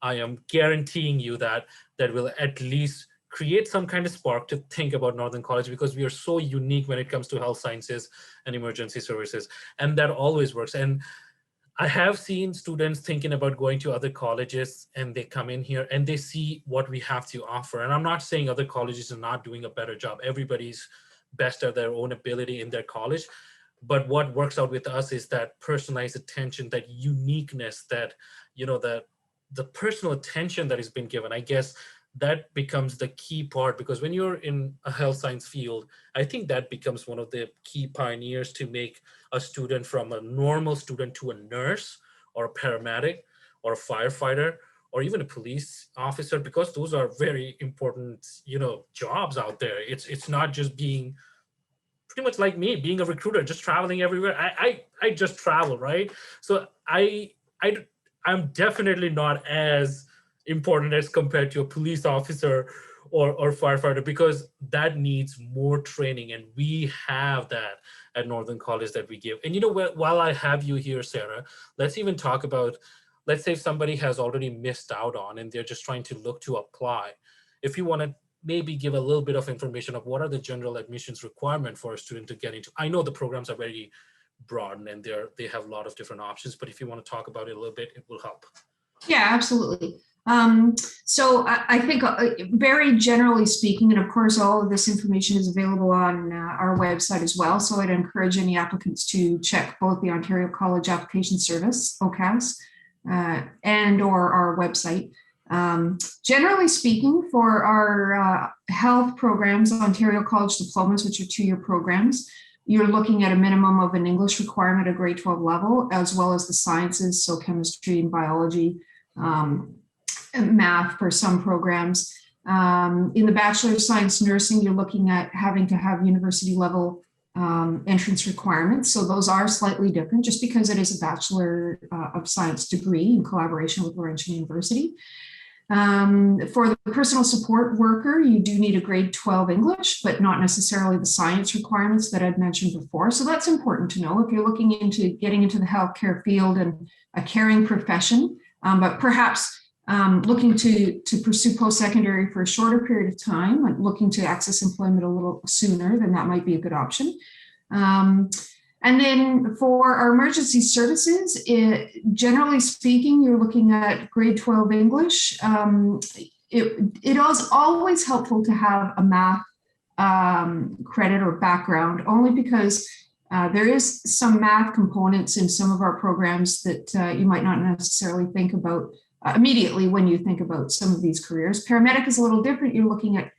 I am guaranteeing you that will at least create some kind of spark to think about Northern College, because we are so unique when it comes to health sciences and emergency services. And that always works. And I have seen students thinking about going to other colleges, and they come in here and they see what we have to offer. And I'm not saying other colleges are not doing a better job. Everybody's best at their own ability in their college. But what works out with us is that personalized attention, that uniqueness, that, that the personal attention that has been given. I guess that becomes the key part, because when you're in a health science field, I think that becomes one of the key pioneers to make a student from a normal student to a nurse or a paramedic or a firefighter or even a police officer, because those are very important, jobs out there. It's not just being pretty much like me, being a recruiter, just traveling everywhere. I just travel, right? So I'm definitely not as important as compared to a police officer or firefighter, because that needs more training, and we have that at Northern College that we give. And while I have you here, Sarah, let's even talk about, let's say if somebody has already missed out on and they're just trying to look to apply. If you want to maybe give a little bit of information of what are the general admissions requirement for a student to get into. I know the programs are very broad and they have a lot of different options, but if you want to talk about it a little bit, it will help. Yeah, absolutely. So I think very generally speaking, and of course, all of this information is available on our website as well. So I'd encourage any applicants to check both the Ontario College Application Service, OCAS, and or our website. Generally speaking, for our health programs, Ontario College diplomas, which are 2-year programs, you're looking at a minimum of an English requirement at grade 12 level, as well as the sciences, so chemistry and biology, and math for some programs. In the Bachelor of Science Nursing, you're looking at having to have university level entrance requirements. So those are slightly different, just because it is a Bachelor of Science degree in collaboration with Laurentian University. For the personal support worker, you do need a grade 12 English, but not necessarily the science requirements that I'd mentioned before. So that's important to know if you're looking into getting into the healthcare field and a caring profession, but perhaps looking to pursue post-secondary for a shorter period of time, and looking to access employment a little sooner, then that might be a good option. And then for our emergency services, generally speaking, you're looking at grade 12 English. It is always helpful to have a math credit or background, only because there is some math components in some of our programs that you might not necessarily think about immediately when you think about some of these careers. Paramedic is a little different. You're looking at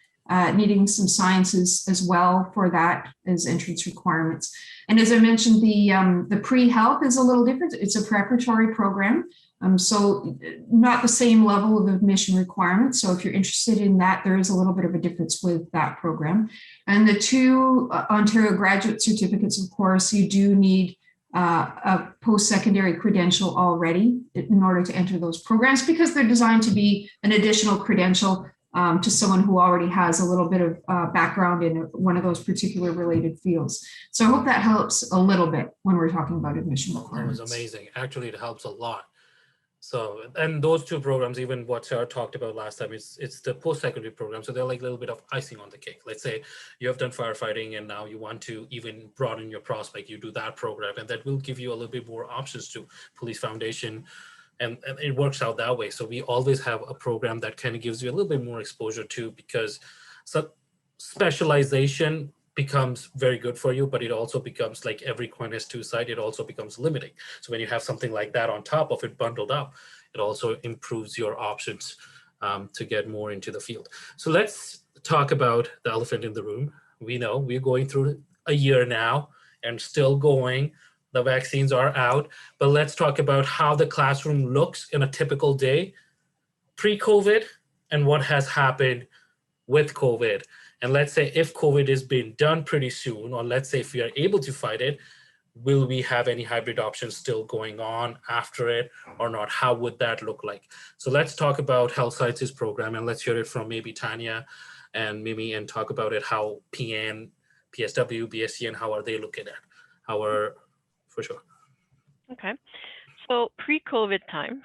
needing some sciences as well for that as entrance requirements. And as I mentioned, the pre-health is a little different. It's a preparatory program. So not the same level of admission requirements. So if you're interested in that, there is a little bit of a difference with that program. And the two Ontario graduate certificates, of course, you do need a post-secondary credential already in order to enter those programs, because they're designed to be an additional credential to someone who already has a little bit of background in one of those particular related fields. So I hope that helps a little bit when we're talking about admission requirements. That was amazing. Actually, it helps a lot. So, and those two programs, even what Sarah talked about last time, it's the post-secondary program. So they're like a little bit of icing on the cake. Let's say you have done firefighting and now you want to even broaden your prospect, you do that program, and that will give you a little bit more options to Police Foundation. And it works out that way. So we always have a program that kind of gives you a little bit more exposure to, because specialization becomes very good for you, but it also becomes, like every coin has two sides, it also becomes limiting. So when you have something like that on top of it bundled up, it also improves your options to get more into the field. So let's talk about the elephant in the room. We know we're going through a year now and still going. The vaccines are out, but let's talk about how the classroom looks in a typical day pre-COVID and what has happened with COVID. And let's say if COVID is being done pretty soon, or let's say if we are able to fight it, will we have any hybrid options still going on after it or not? How would that look like? So let's talk about Health Sciences program, and let's hear it from maybe Tanya and Mimi, and talk about it, how PN, PSW, BSc, and how are they looking at? How are, for sure. Okay, so pre-COVID time,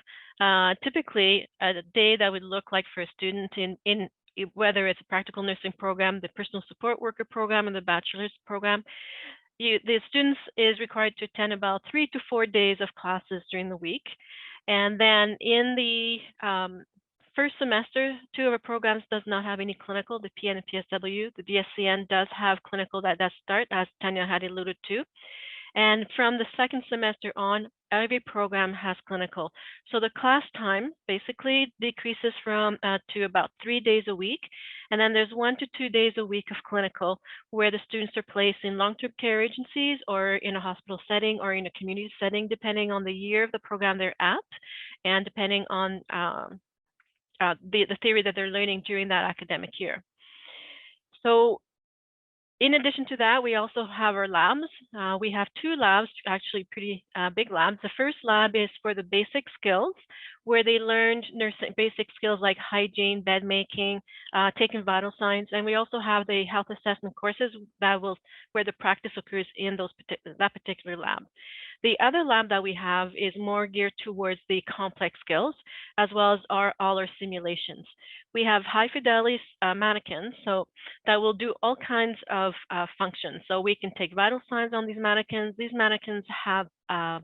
typically a day that would look like for a student in whether it's a practical nursing program, the personal support worker program, and the bachelor's program, the students is required to attend about 3 to 4 days of classes during the week. And then in the first semester, 2 of our programs does not have any clinical, the PN and PSW. The BSCN does have clinical that does start, as Tanya had alluded to. And from the second semester on, every program has clinical. So the class time basically decreases from to about 3 days a week. And then there's 1 to 2 days a week of clinical, where the students are placed in long-term care agencies or in a hospital setting or in a community setting, depending on the year of the program they're at, and depending on the theory that they're learning during that academic year. So in addition to that, we also have our labs. We have 2 labs, actually pretty big labs. The first lab is for the basic skills, where they learned nursing basic skills like hygiene, bed making, taking vital signs, and we also have the health assessment courses where the practice occurs in that particular lab. The other lab that we have is more geared towards the complex skills, as well as all our simulations. We have high fidelity mannequins, so that will do all kinds of functions. So we can take vital signs on these mannequins. These mannequins have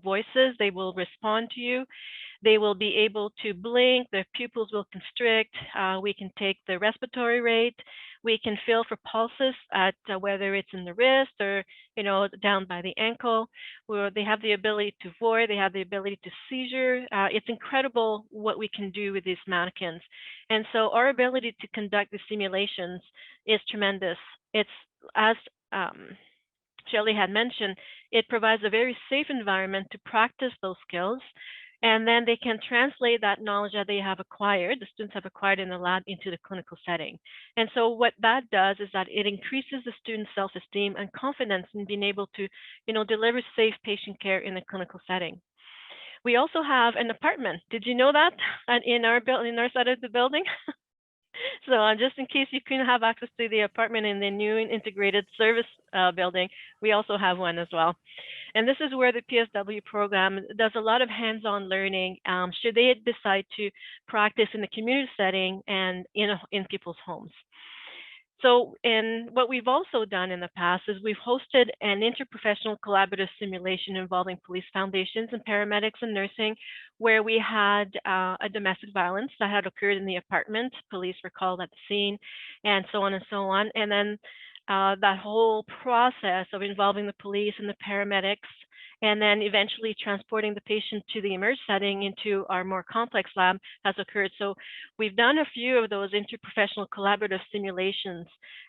voices. They will respond to you. They will be able to blink. Their pupils will constrict. We can take the respiratory rate. We can feel for pulses at whether it's in the wrist or down by the ankle. Where they have the ability to void. They have the ability to seizure. It's incredible what we can do with these mannequins. And so our ability to conduct the simulations is tremendous. It's, as Shelley had mentioned, it provides a very safe environment to practice those skills. And then they can translate that knowledge that they have acquired, the students have acquired in the lab, into the clinical setting. And so what that does is that it increases the student's self-esteem and confidence in being able to, deliver safe patient care in a clinical setting. We also have an apartment. Did you know that in our side of the building? So just in case you couldn't have access to the apartment in the new integrated service building, we also have one as well. And this is where the PSW program does a lot of hands-on learning should they decide to practice in the community setting and in people's homes. So, and what we've also done in the past is we've hosted an interprofessional collaborative simulation involving police foundations and paramedics and nursing, where we had a domestic violence that had occurred in the apartment. Police were called at the scene, and so on and so on. And then that whole process of involving the police and the paramedics, and then eventually transporting the patient to the emerge setting into our more complex lab has occurred. So we've done a few of those interprofessional collaborative simulations.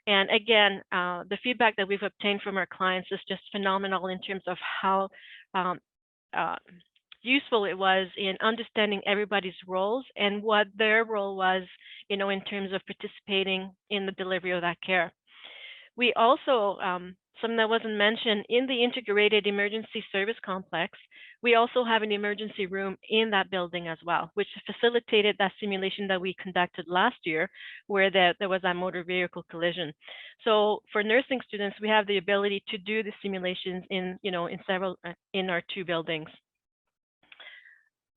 And again, the feedback that we've obtained from our clients is just phenomenal in terms of how useful it was in understanding everybody's roles and what their role was, in terms of participating in the delivery of that care. We also, something that wasn't mentioned, in the integrated emergency service complex, we also have an emergency room in that building as well, which facilitated that simulation that we conducted last year, where there was a motor vehicle collision. So for nursing students, we have the ability to do the simulations in our 2 buildings.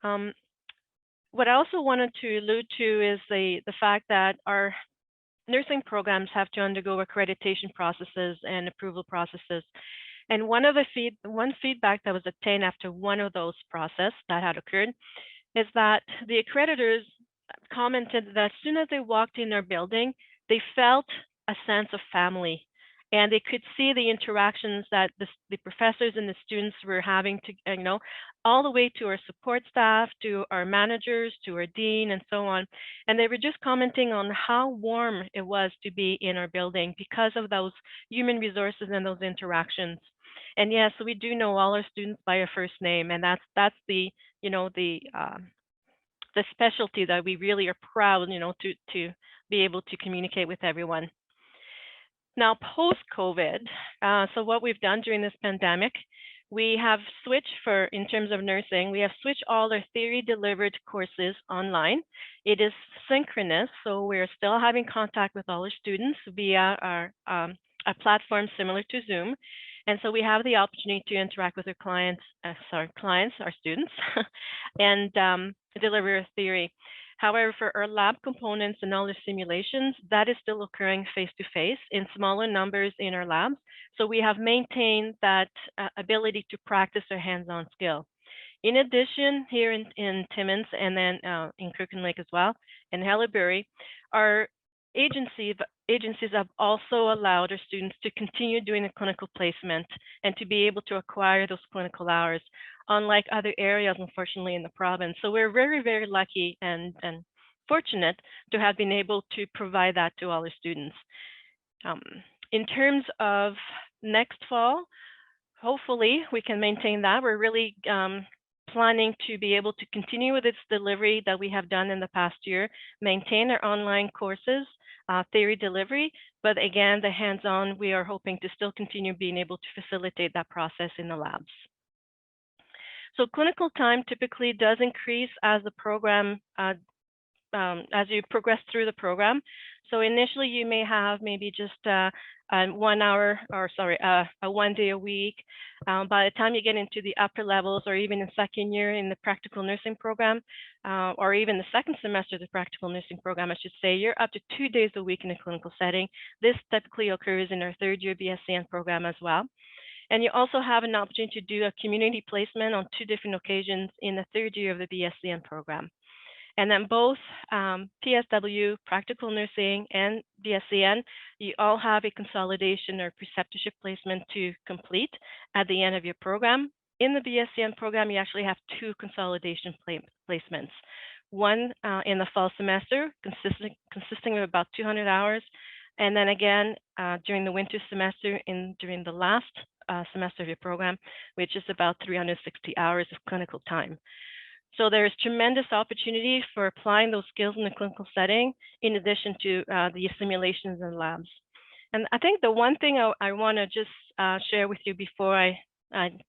What I also wanted to allude to is the fact that our nursing programs have to undergo accreditation processes and approval processes. And one feedback that was obtained after one of those processes that had occurred is that the accreditors commented that as soon as they walked in our building, they felt a sense of family. And they could see the interactions that the professors and the students were having to, all the way to our support staff, to our managers, to our dean, and so on. And they were just commenting on how warm it was to be in our building because of those human resources and those interactions. And yes, we do know all our students by our first name, and that's the specialty that we really are proud, to be able to communicate with everyone. Now, post-COVID, so what we've done during this pandemic, we have switched in terms of nursing, we have switched all our theory-delivered courses online. It is synchronous, so we're still having contact with all our students via a platform similar to Zoom. And so we have the opportunity to interact with our students, and deliver a theory. However, for our lab components and all the simulations, that is still occurring face-to-face in smaller numbers in our labs. So we have maintained that ability to practice our hands-on skill. In addition, here in Timmins, and then in Kirkland Lake as well, and Haileybury, our agencies have also allowed our students to continue doing the clinical placement and to be able to acquire those clinical hours, unlike other areas, unfortunately, in the province. So we're very, very lucky and fortunate to have been able to provide that to all our students. In terms of next fall, hopefully we can maintain that. We're really planning to be able to continue with its delivery that we have done in the past year, maintain our online courses, theory delivery, but again, the hands-on, we are hoping to still continue being able to facilitate that process in the labs. So clinical time typically does increase as the program, as you progress through the program. So initially you may have maybe just 1 hour, or sorry, a 1 day a week. By the time you get into the upper levels, or even in second year in the practical nursing program, or even the second semester of the practical nursing program, I should say, you're up to 2 days a week in a clinical setting. This typically occurs in our third year BSCN program as well. And you also have an opportunity to do a community placement on 2 different occasions in the third year of the BSCN program. And then both PSW, practical nursing, and BSCN, you all have a consolidation or preceptorship placement to complete at the end of your program. In the BSCN program, you actually have 2 consolidation placements. One in the fall semester, consisting of about 200 hours. And then again, during the winter semester, during the last semester of your program, which is about 360 hours of clinical time. So there's tremendous opportunity for applying those skills in the clinical setting, in addition to the simulations and labs. And I think the one thing I want to just share with you before I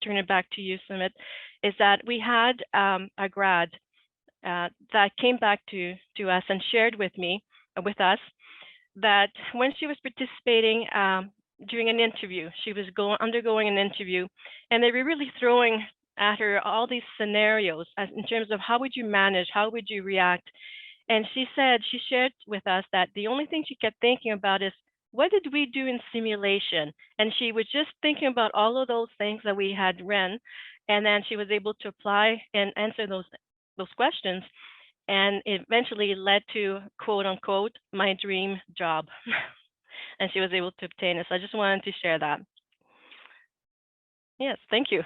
turn it back to you, Sumit, is that we had a grad that came back to us and shared with us that when she was participating during an interview, she was undergoing an interview, and they were really throwing at her all these scenarios in terms of how would you manage, how would you react. And she shared with us that the only thing she kept thinking about is, what did we do in simulation? And she was just thinking about all of those things that we had ran, and then she was able to apply and answer those questions. And it eventually led to, quote unquote, my dream job. And she was able to obtain it. So I just wanted to share that. Yes, thank you.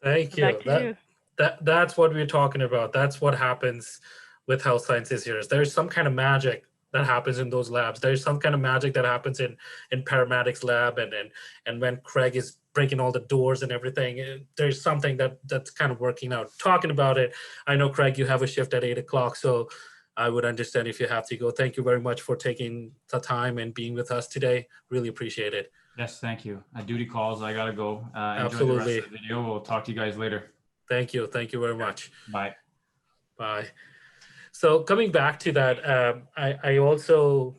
Thank you. That's what we're talking about. That's what happens with health sciences here. There's some kind of magic that happens in those labs. There's some kind of magic that happens in paramedics lab, and when Craig is breaking all the doors and everything, there's something that's kind of working out. Talking about it, I know, Craig, you have a shift at 8 o'clock, so I would understand if you have to go. Thank you very much for taking the time and being with us today. Really appreciate it. Yes, thank you. Duty calls, I gotta go. Enjoy Absolutely. the rest of the video. We'll talk to you guys later. Thank you. Thank you very much. Bye. Bye. So coming back to that, I also,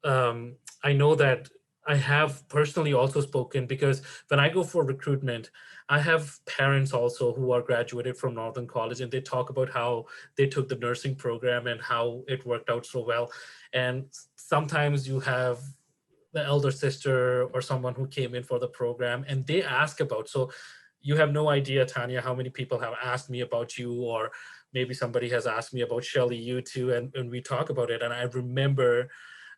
I know that I have personally also spoken, because when I go for recruitment, I have parents also who are graduated from Northern College, and they talk about how they took the nursing program and how it worked out so well. And sometimes you have the elder sister or someone who came in for the program, and they ask about, so you have no idea, Tanya, how many people have asked me about you, or maybe somebody has asked me about Shelly, you too, and we talk about it. And I remember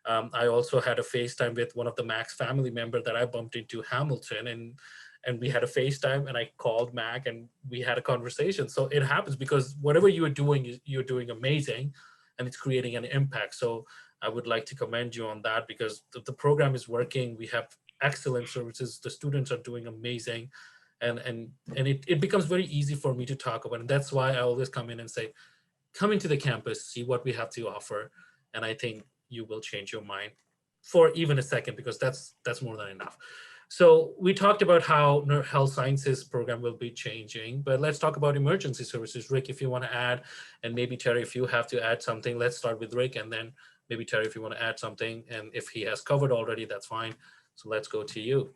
I also had a FaceTime with one of the Mac's family member that I bumped into Hamilton, and we had a FaceTime, and I called Mac and we had a conversation. So it happens, because whatever you are doing, you're doing amazing, and it's creating an impact. So I would like to commend you on that, because the program is working. We have excellent services. The students are doing amazing. And it becomes very easy for me to talk about. And that's why I always come in and say, come into the campus, see what we have to offer. And I think you will change your mind for even a second, because that's more than enough. So we talked about how health sciences program will be changing, but let's talk about emergency services. Rick, if you want to add, and maybe Terry, if you have to add something, let's start with Rick, and then maybe Terry, if you want to add something, and if he has covered already, that's fine. So let's go to you.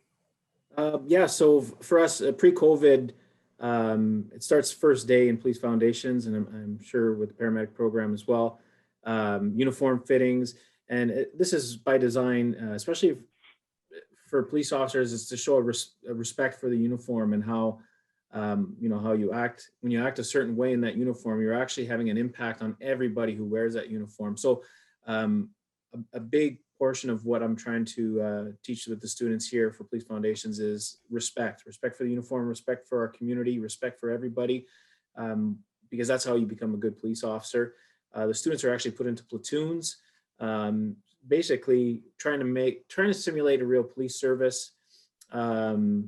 Yeah, so for us, pre-COVID, it starts first day in police foundations, and I'm sure with the paramedic program as well, uniform fittings. And this is by design, especially for police officers, is to show a respect for the uniform, and how, how you act. When you act a certain way in that uniform, you're actually having an impact on everybody who wears that uniform. So a big portion of what I'm trying to teach with the students here for Police Foundations is respect for the uniform, respect for our community, respect for everybody, because that's how you become a good police officer. The students are actually put into platoons, basically trying to simulate a real police service. Before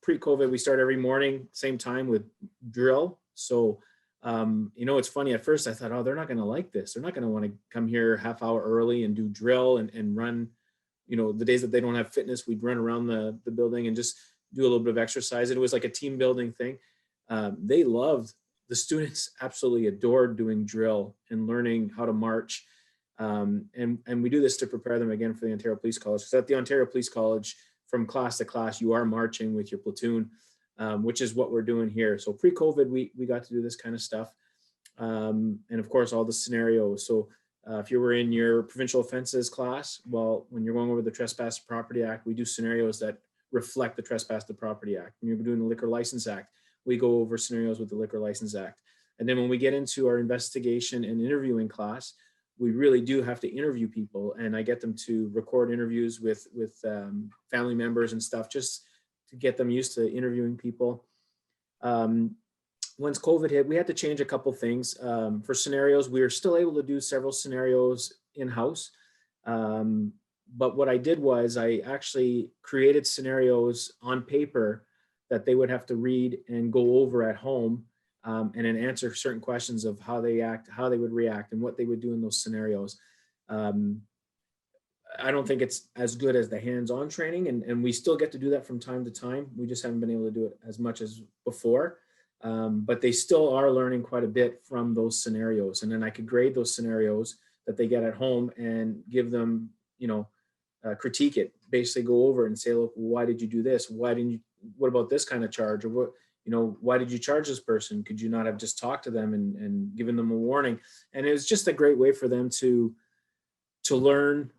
pre-COVID, we start every morning, same time with drill. So it's funny, at first I thought, oh, they're not going to like this. They're not going to want to come here half hour early and do drill and run, the days that they don't have fitness, we'd run around the building and just do a little bit of exercise. And it was like a team building thing. They loved, the students absolutely adored doing drill and learning how to march. And we do this to prepare them again for the Ontario Police College. Because at the Ontario Police College, from class to class, you are marching with your platoon. Which is what we're doing here. So pre-COVID, we got to do this kind of stuff. And of course, all the scenarios. So if you were in your provincial offenses class, well, when you're going over the Trespass to Property Act, we do scenarios that reflect the Trespass to Property Act. When you're doing the Liquor License Act, we go over scenarios with the Liquor License Act. And then when we get into our investigation and interviewing class, we really do have to interview people. And I get them to record interviews with family members and stuff, just to get them used to interviewing people. Once COVID hit, we had to change a couple things. For scenarios, we were still able to do several scenarios in-house. But what I did was I actually created scenarios on paper that they would have to read and go over at home, and then answer certain questions of how they act, how they would react, and what they would do in those scenarios. I don't think it's as good as the hands-on training, and we still get to do that from time to time. We just haven't been able to do it as much as before, but they still are learning quite a bit from those scenarios. And then I could grade those scenarios that they get at home and give them, critique it, basically go over and say, look, why did you do this? Why didn't you, what about this kind of charge? Or what, why did you charge this person? Could you not have just talked to them and given them a warning? And it was just a great way for them to learn.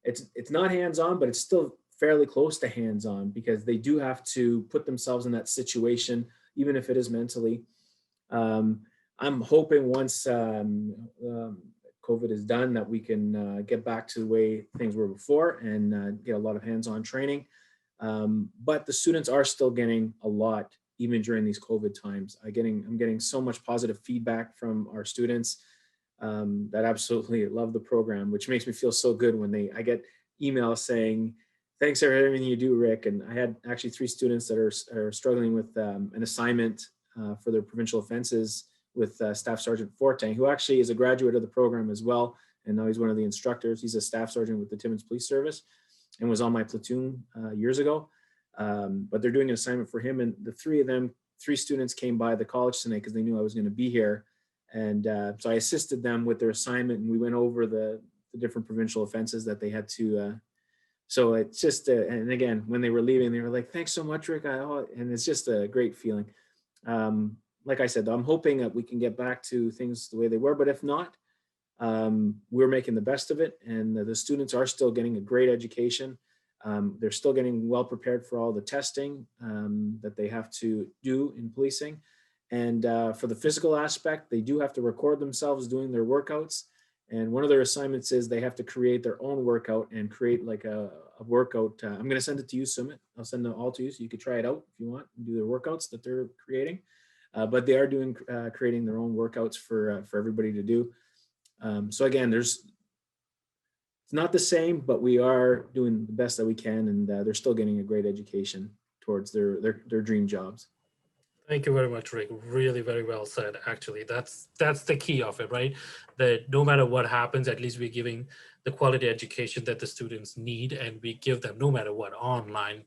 It's not hands-on, but it's still fairly close to hands-on, because they do have to put themselves in that situation, even if it is mentally. I'm hoping once COVID is done that we can get back to the way things were before and get a lot of hands-on training. But the students are still getting a lot, even during these COVID times. I'm getting so much positive feedback from our students. that absolutely love the program, which makes me feel so good when I get emails saying, thanks for everything you do, Rick. And I had actually 3 students that are struggling with an assignment for their provincial offenses with Staff Sergeant Forte, who actually is a graduate of the program as well. And now he's one of the instructors. He's a staff sergeant with the Timmins Police Service and was on my platoon years ago. But they're doing an assignment for him. And the 3 students came by the college tonight because they knew I was going to be here. And so I assisted them with their assignment, and we went over the different provincial offenses that they had to. So it's just, and again, when they were leaving, they were like, thanks so much, Rick. And it's just a great feeling. Like I said, I'm hoping that we can get back to things the way they were, but if not, we're making the best of it. And the students are still getting a great education. They're still getting well prepared for all the testing that they have to do in policing. And for the physical aspect, they do have to record themselves doing their workouts. And one of their assignments is they have to create their own workout and create like a workout. I'm going to send it to you, Sumit. I'll send it all to you so you could try it out if you want and do their workouts that they're creating. But they are creating their own workouts for everybody to do. So again, it's not the same, but we are doing the best that we can, and they're still getting a great education towards their dream jobs. Thank you very much, Rick. Really very well said. Actually, that's the key of it, right? That no matter what happens, at least we're giving the quality education that the students need, and we give them no matter what, online,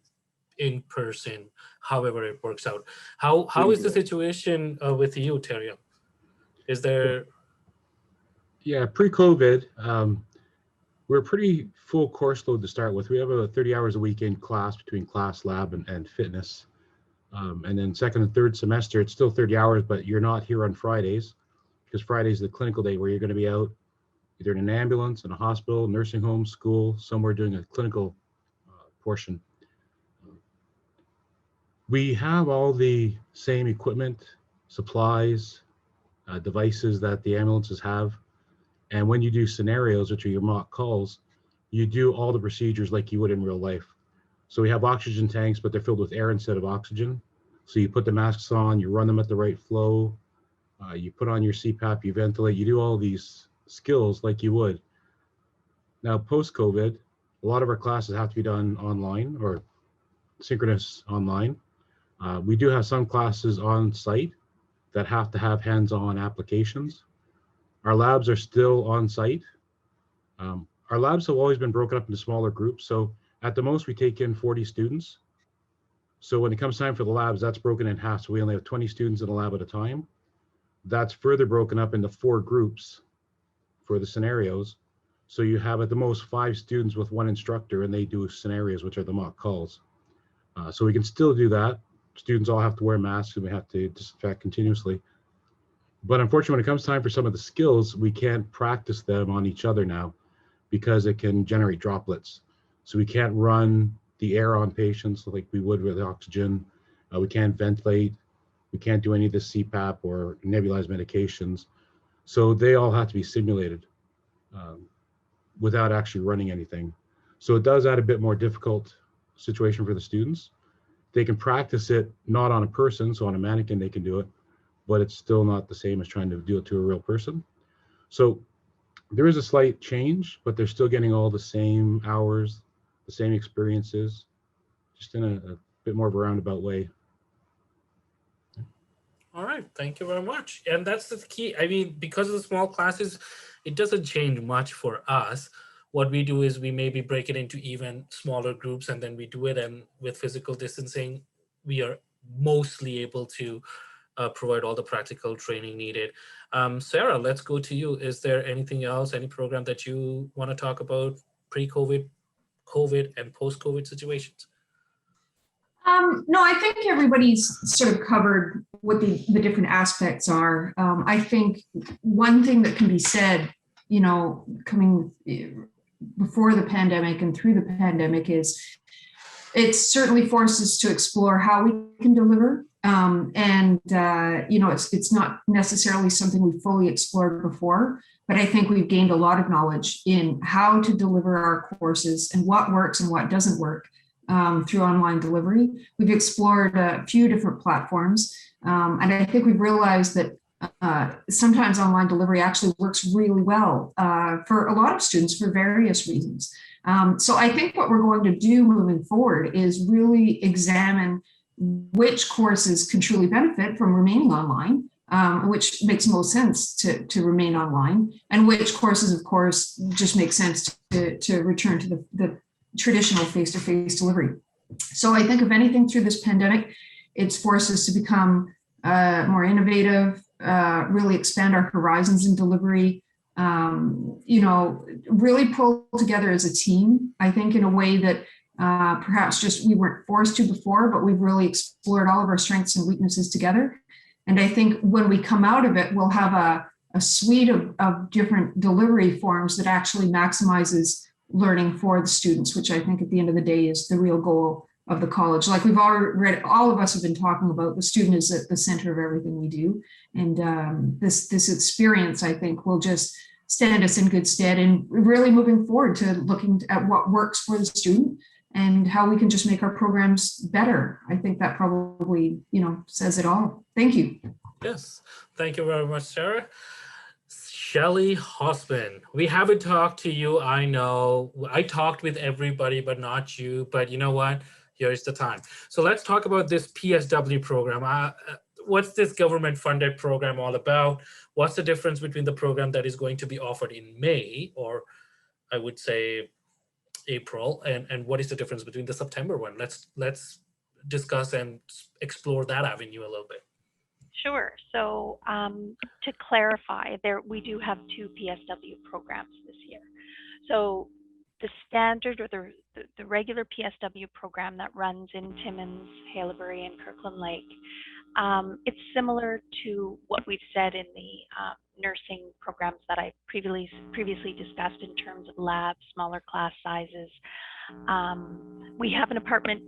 in person, however it works out. How is the situation with you, Terry? Is there? Yeah, pre-COVID, we're pretty full course load to start with. We have a 30 hours a week in class between class, lab, and fitness. And then second and third semester, it's still 30 hours, but you're not here on Fridays, because Friday is the clinical day where you're going to be out either in an ambulance, in a hospital, nursing home, school, somewhere doing a clinical portion. We have all the same equipment, supplies, devices that the ambulances have. And when you do scenarios, which are your mock calls, you do all the procedures like you would in real life. So we have oxygen tanks, but they're filled with air instead of oxygen. So you put the masks on, you run them at the right flow, you put on your CPAP, you ventilate, you do all these skills like you would. Now, post-COVID, a lot of our classes have to be done online or synchronous online. We do have some classes on site that have to have hands-on applications. Our labs are still on site. Our labs have always been broken up into smaller groups. So at the most, we take in 40 students. So when it comes time for the labs, that's broken in half. So we only have 20 students in a lab at a time. That's further broken up into 4 groups for the scenarios. So you have at the most 5 students with 1 instructor, and they do scenarios, which are the mock calls. So we can still do that. Students all have to wear masks, and we have to disinfect continuously. But unfortunately, when it comes time for some of the skills, we can't practice them on each other now because it can generate droplets. So we can't run the air on patients like we would with oxygen. We can't ventilate. We can't do any of the CPAP or nebulized medications. So they all have to be simulated without actually running anything. So it does add a bit more difficult situation for the students. They can practice it not on a person, so on a mannequin they can do it, but it's still not the same as trying to do it to a real person. So there is a slight change, but they're still getting all the same hours, the same experiences, just in a bit more of a roundabout way. All right, thank you very much. And that's the key. I mean, because of the small classes, it doesn't change much for us. What we do is we maybe break it into even smaller groups, and then we do it. And with physical distancing, we are mostly able to provide all the practical training needed. Sarah, let's go to you. Is there anything else, any program that you want to talk about pre-COVID, COVID, and post-COVID situations? No, I think everybody's sort of covered what the different aspects are. I think one thing that can be said, you know, coming before the pandemic and through the pandemic is it's certainly forced us to explore how we can deliver. You know, it's not necessarily something we fully explored before, but I think we've gained a lot of knowledge in how to deliver our courses and what works and what doesn't work through online delivery. We've explored a few different platforms, and I think we've realized that sometimes online delivery actually works really well for a lot of students for various reasons. So I think what we're going to do moving forward is really examine which courses can truly benefit from remaining online, which makes most sense to remain online, and which courses, of course, just make sense to return to the traditional face-to-face delivery. So I think if anything through this pandemic, it's forced us to become more innovative, really expand our horizons in delivery, really pull together as a team, I think, in a way that perhaps just we weren't forced to before, but we've really explored all of our strengths and weaknesses together. And I think when we come out of it, we'll have a suite of different delivery forms that actually maximizes learning for the students, which I think at the end of the day is the real goal of the college. Like we've already, all of us have been talking about, the student is at the center of everything we do. And this experience, I think, will just stand us in good stead and really moving forward to looking at what works for the student and how we can just make our programs better. I think that probably, says it all. Thank you. Yes, thank you very much, Sarah. Shelley Hossman, we haven't talked to you. I know I talked with everybody, but not you. But you know what? Here's the time. So let's talk about this PSW program. What's this government-funded program all about? What's the difference between the program that is going to be offered in May, or I would say April, and what is the difference between the September one? Let's discuss and explore that avenue a little bit. Sure. So to clarify, we do have two PSW programs this year. So the standard or the regular PSW program that runs in Timmins, Haileybury, and Kirkland Lake, it's similar to what we've said in the nursing programs that I previously discussed in terms of labs, smaller class sizes. We have an apartment,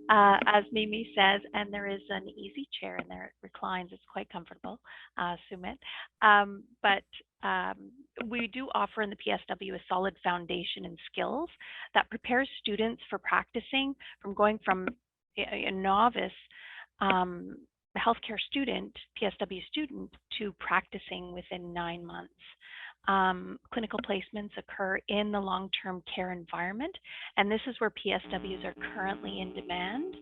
as Mimi says, and there is an easy chair in there. It reclines. It's quite comfortable, Sumit. But we do offer in the PSW a solid foundation and skills that prepares students for practicing, from going from a novice healthcare student, PSW student, to practicing within 9 months. Clinical placements occur in the long-term care environment, and this is where PSWs are currently in demand.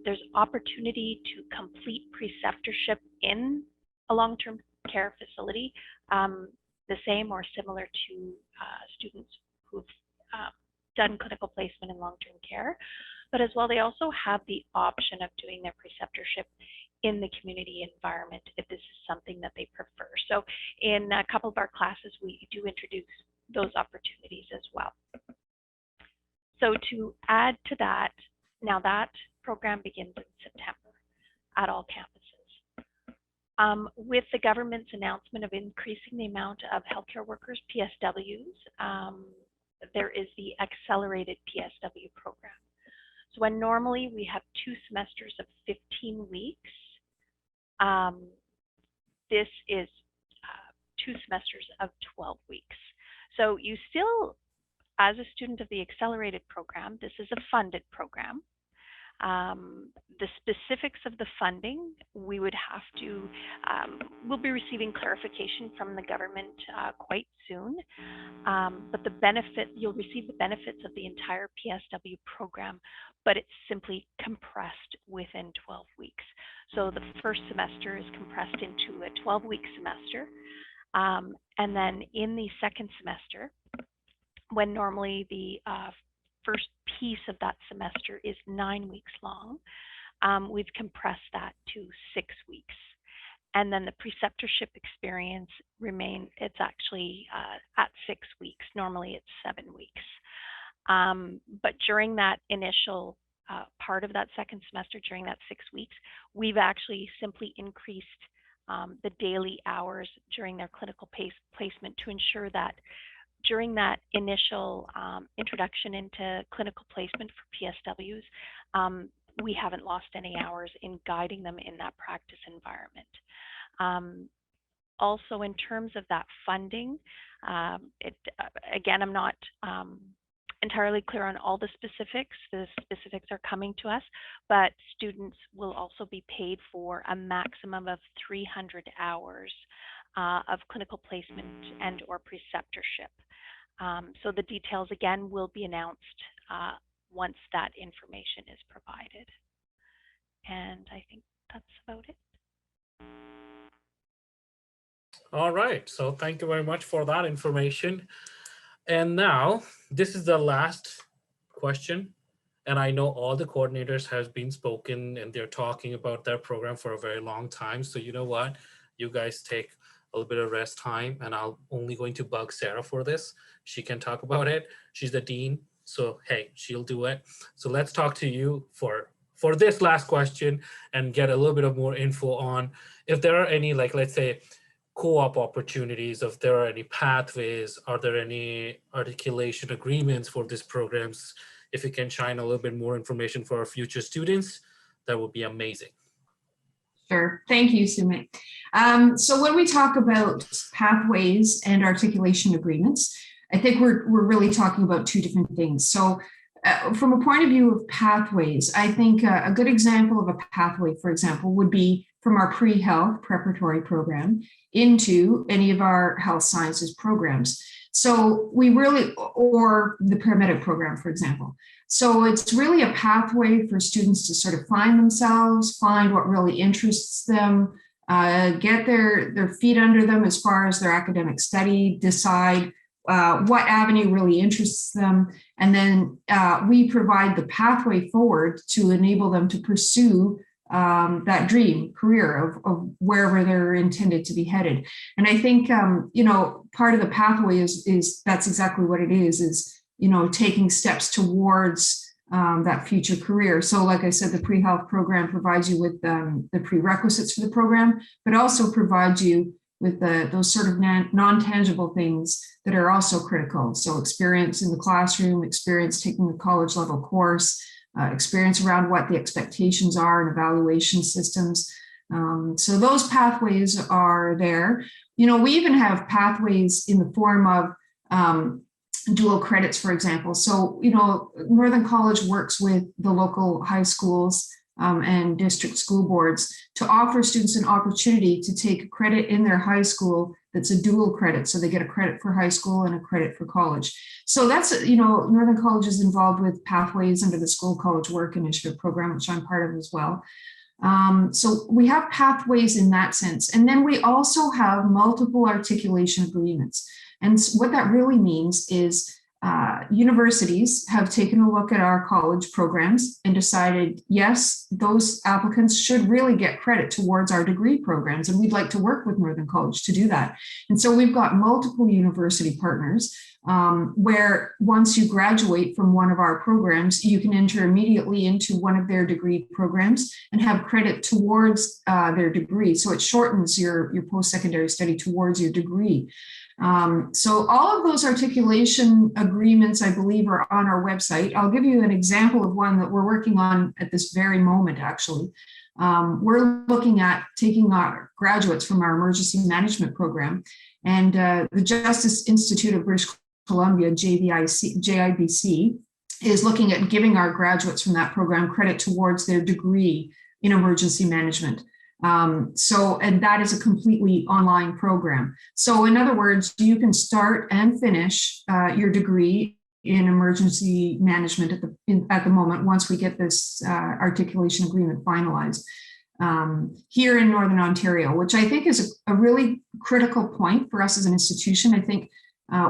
There's opportunity to complete preceptorship in a long-term care facility, the same or similar to students who've done clinical placement in long-term care. But as well, they also have the option of doing their preceptorship in the community environment if this is something that they prefer. So in a couple of our classes, we do introduce those opportunities as well. So to add to that, now that program begins in September at all campuses. With the government's announcement of increasing the amount of healthcare workers, PSWs, there is the accelerated PSW program. So when normally we have 2 semesters of 15 weeks, this is 2 semesters of 12 weeks. So you still, as a student of the accelerated program, this is a funded program. The specifics of the funding, we would have to, we'll be receiving clarification from the government quite soon. But the benefit, you'll receive the benefits of the entire PSW program, but it's simply compressed within 12 weeks. So the first semester is compressed into a 12-week semester. And then in the second semester, when normally the first piece of that semester is 9 weeks long, we've compressed that to 6 weeks. And then the preceptorship experience it's actually at 6 weeks. Normally it's 7 weeks. But during that initial part of that second semester, during that 6 weeks, we've actually simply increased the daily hours during their clinical placement to ensure that during that initial introduction into clinical placement for PSWs, we haven't lost any hours in guiding them in that practice environment. Also, in terms of that funding, again, I'm not entirely clear on all the specifics. The specifics are coming to us, but students will also be paid for a maximum of 300 hours of clinical placement and or preceptorship. So the details again will be announced once that information is provided. And I think that's about it. All right, so thank you very much for that information. And now this is the last question. And I know all the coordinators have been spoken and they're talking about their program for a very long time. So you know what? You guys take a little bit of rest time, and I'm only going to bug Sarah for this. She can talk about it. She's the dean. So hey, she'll do it. So let's talk to you for this last question and get a little bit of more info on if there are any, like, let's say, co-op opportunities, if there are any pathways, are there any articulation agreements for these programs? If you can shine a little bit more information for our future students, that would be amazing. Sure. Thank you, Sumit. So when we talk about pathways and articulation agreements, I think we're really talking about two different things. So from a point of view of pathways, I think a good example of a pathway, for example, would be from our pre-health preparatory program into any of our health sciences programs. So we really, or the paramedic program, for example. So it's really a pathway for students to sort of find themselves, find what really interests them, get their feet under them as far as their academic study, decide what avenue really interests them. And then we provide the pathway forward to enable them to pursue that dream career of wherever they're intended to be headed. And I think, part of the pathway is that's exactly what it is, taking steps towards that future career. So like I said, the pre-health program provides you with the prerequisites for the program, but also provides you with those sort of non-tangible things that are also critical. So experience in the classroom, experience taking a college level course, experience around what the expectations are and evaluation systems. So those pathways are there. We even have pathways in the form of dual credits, for example. So, Northern College works with the local high schools and district school boards to offer students an opportunity to take a credit in their high school that's a dual credit. So they get a credit for high school and a credit for college. So that's, Northern College is involved with pathways under the School College Work Initiative program, which I'm part of as well. So we have pathways in that sense. And then we also have multiple articulation agreements. And what that really means is universities have taken a look at our college programs and decided, yes, those applicants should really get credit towards our degree programs. And we'd like to work with Northern College to do that. And so we've got multiple university partners where once you graduate from one of our programs, you can enter immediately into one of their degree programs and have credit towards their degree. So it shortens your post-secondary study towards your degree. So all of those articulation agreements, I believe, are on our website. I'll give you an example of one that we're working on at this very moment, actually. We're looking at taking our graduates from our emergency management program, and the Justice Institute of British Columbia, JIBC, is looking at giving our graduates from that program credit towards their degree in emergency management. And that is a completely online program. So in other words, you can start and finish your degree in emergency management at the moment, once we get this articulation agreement finalized here in Northern Ontario, which I think is a really critical point for us as an institution. I think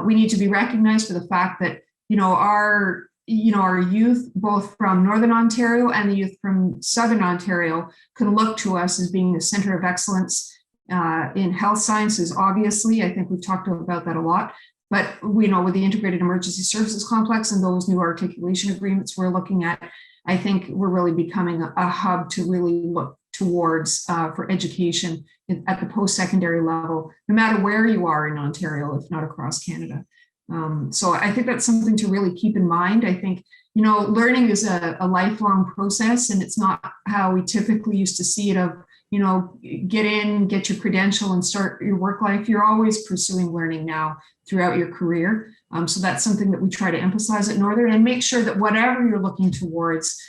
we need to be recognized for the fact that, our youth, both from Northern Ontario and the youth from Southern Ontario, can look to us as being a center of excellence in health sciences. Obviously, I think we've talked about that a lot, but with the Integrated Emergency Services Complex and those new articulation agreements we're looking at, I think we're really becoming a hub to really look towards for education at the post-secondary level, no matter where you are in Ontario, if not across Canada. So I think that's something to really keep in mind. I think, learning is a lifelong process, and it's not how we typically used to see it of, get in, get your credential and start your work life. You're always pursuing learning now throughout your career. So that's something that we try to emphasize at Northern, and make sure that whatever you're looking towards,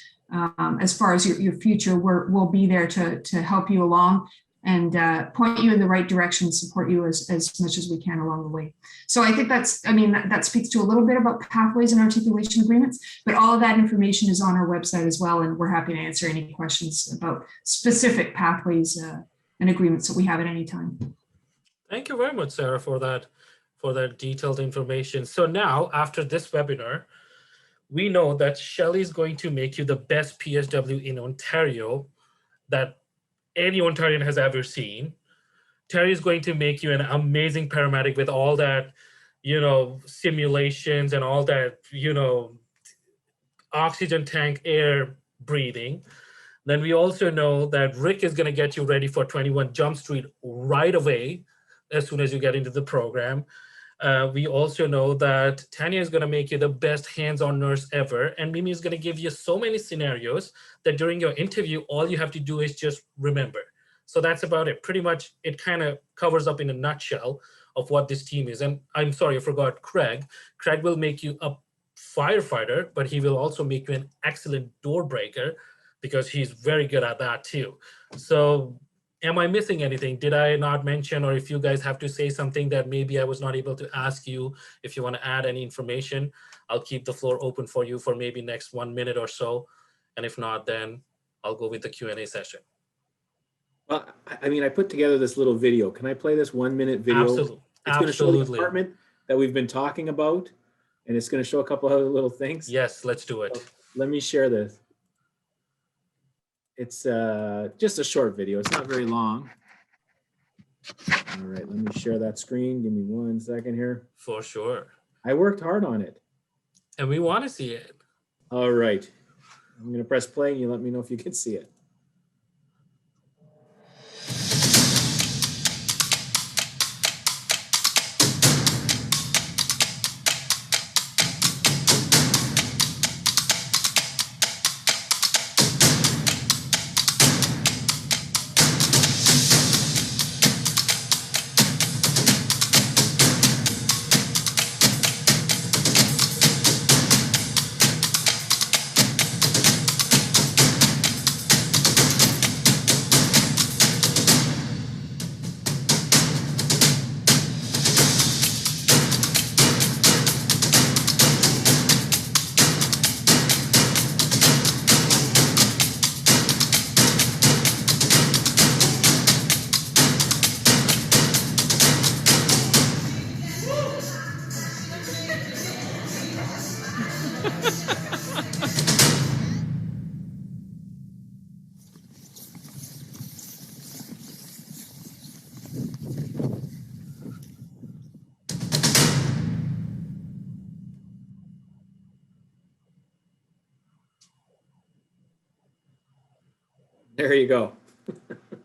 as far as your future, we'll be there to help you along and point you in the right direction, support you as much as we can along the way. So I think that speaks to a little bit about pathways and articulation agreements, but all of that information is on our website as well, and we're happy to answer any questions about specific pathways and agreements that we have at any time. Thank you very much, Sarah, for that detailed information. So now, after this webinar, we know that Shelley is going to make you the best PSW in Ontario that any Ontarian has ever seen. Terry is going to make you an amazing paramedic with all that, simulations and all that, oxygen tank air breathing. Then we also know that Rick is going to get you ready for 21 Jump Street right away as soon as you get into the program. We also know that Tanya is going to make you the best hands-on nurse ever, and Mimi is going to give you so many scenarios that during your interview, all you have to do is just remember. So that's about it. Pretty much, it kind of covers up in a nutshell of what this team is. And I'm sorry, I forgot Craig. Craig will make you a firefighter, but he will also make you an excellent door breaker because he's very good at that too. So am I missing anything? Did I not mention, or if you guys have to say something that maybe I was not able to ask you, if you want to add any information, I'll keep the floor open for you for maybe next 1 minute or so. And if not, then I'll go with the Q&A session. Well, I put together this little video. Can I play this 1 minute video? Absolutely. It's going to show the department that we've been talking about, and it's going to show a couple other little things. Yes, let's do it. So let me share this. It's just a short video. It's not very long. All right, let me share that screen. Give me 1 second here. For sure. I worked hard on it. And we want to see it. All right. I'm going to press play and you let me know if you can see it. There you go.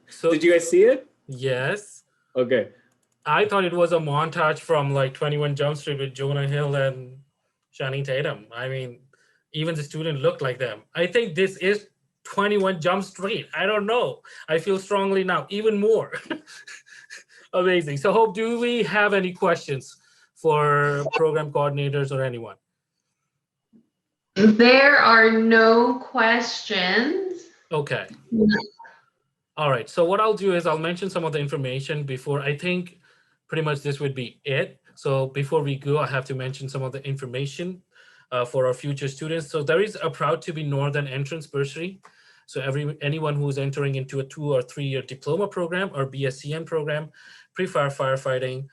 So did you guys see it? Yes. Okay. I thought it was a montage from like 21 Jump Street with Jonah Hill and Channing Tatum. I mean, even the student looked like them. I think this is 21 Jump Street. I don't know. I feel strongly now, even more. Amazing. So Hope, do we have any questions for program coordinators or anyone? There are no questions. Okay. All right. So what I'll do is I'll mention some of the information before. I think pretty much this would be it. So before we go, I have to mention some of the information for our future students. So there is a Proud to be Northern entrance bursary. So anyone who's entering into a 2 or 3 year diploma program or BSCN program, pre-fire firefighting,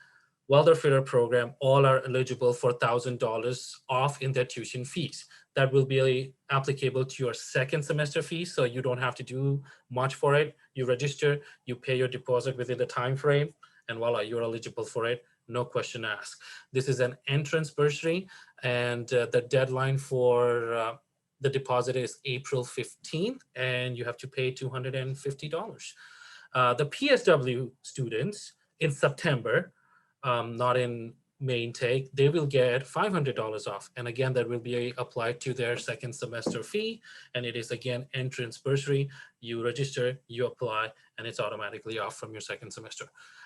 welder fitter program, all are eligible for $1,000 off in their tuition fees. That will be applicable to your second semester fees, so you don't have to do much for it. You register, you pay your deposit within the time frame, and voila, you're eligible for it. No question asked. This is an entrance bursary, and the deadline for the deposit is April 15th, and you have to pay $250. The PSW students in September, not in May intake, they will get $500 off. And again, that will be applied to their second semester fee. And it is again entrance bursary. You register, you apply, and it's automatically off from your second semester.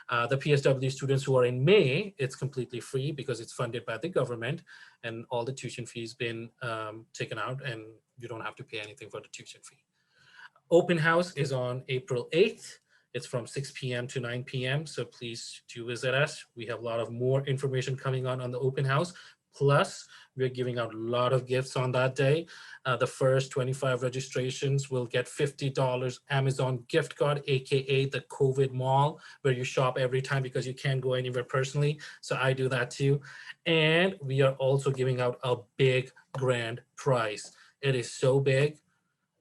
The PSW students who are in May, it's completely free because it's funded by the government and all the tuition fees been taken out, and you don't have to pay anything for the tuition fee. Open house is on April 8th. It's from 6 p.m. to 9 p.m. So please do visit us. We have a lot of more information coming on the open house. Plus, we're giving out a lot of gifts on that day. The first 25 registrations will get $50 Amazon gift card, AKA the COVID mall, where you shop every time because you can't go anywhere personally. So I do that too. And we are also giving out a big grand prize. It is so big,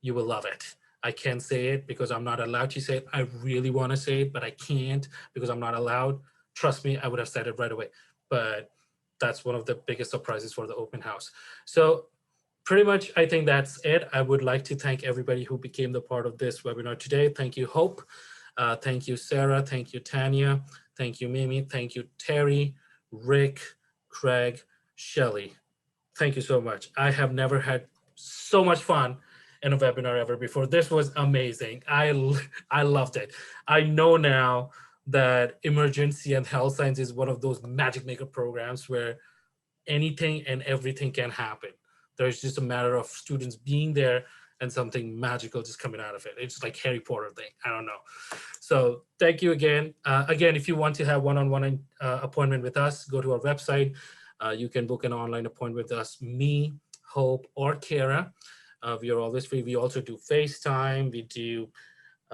you will love it. I can't say it because I'm not allowed to say it. I really want to say it, but I can't because I'm not allowed. Trust me, I would have said it right away. But that's one of the biggest surprises for the open house. So pretty much, I think that's it. I would like to thank everybody who became the part of this webinar today. Thank you, Hope. Thank you, Sarah. Thank you, Tanya. Thank you, Mimi. Thank you, Terry, Rick, Craig, Shelley. Thank you so much. I have never had so much fun in a webinar ever before. This was amazing. I loved it. I know now that emergency and health science is one of those magic maker programs where anything and everything can happen. There's just a matter of students being there and something magical just coming out of it. It's like Harry Potter thing. I don't know. So thank you again. Again, if you want to have one-on-one appointment with us, go to our website. You can book an online appointment with us, me, Hope, or Kara. We are always free. We also do FaceTime. We do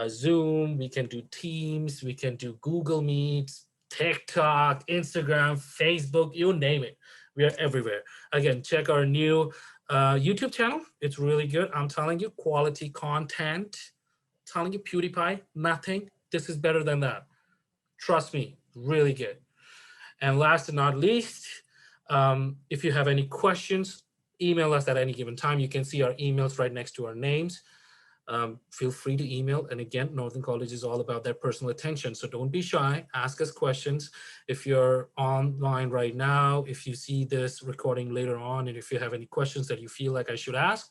Zoom. We can do Teams. We can do Google Meets, TikTok, Instagram, Facebook, you name it. We are everywhere. Again, check our new YouTube channel. It's really good. I'm telling you, quality content. I'm telling you, PewDiePie, nothing. This is better than that. Trust me, really good. And last but not least, if you have any questions, email us at any given time. You can see our emails right next to our names. Feel free to email. And again, Northern College is all about that personal attention. So don't be shy, ask us questions. If you're online right now, if you see this recording later on, and if you have any questions that you feel like I should ask,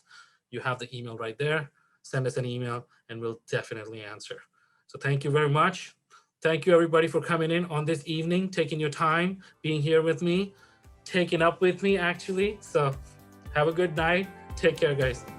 you have the email right there. Send us an email and we'll definitely answer. So thank you very much. Thank you everybody for coming in on this evening, taking your time, being here with me, taking up with me actually. So have a good night. Take care, guys.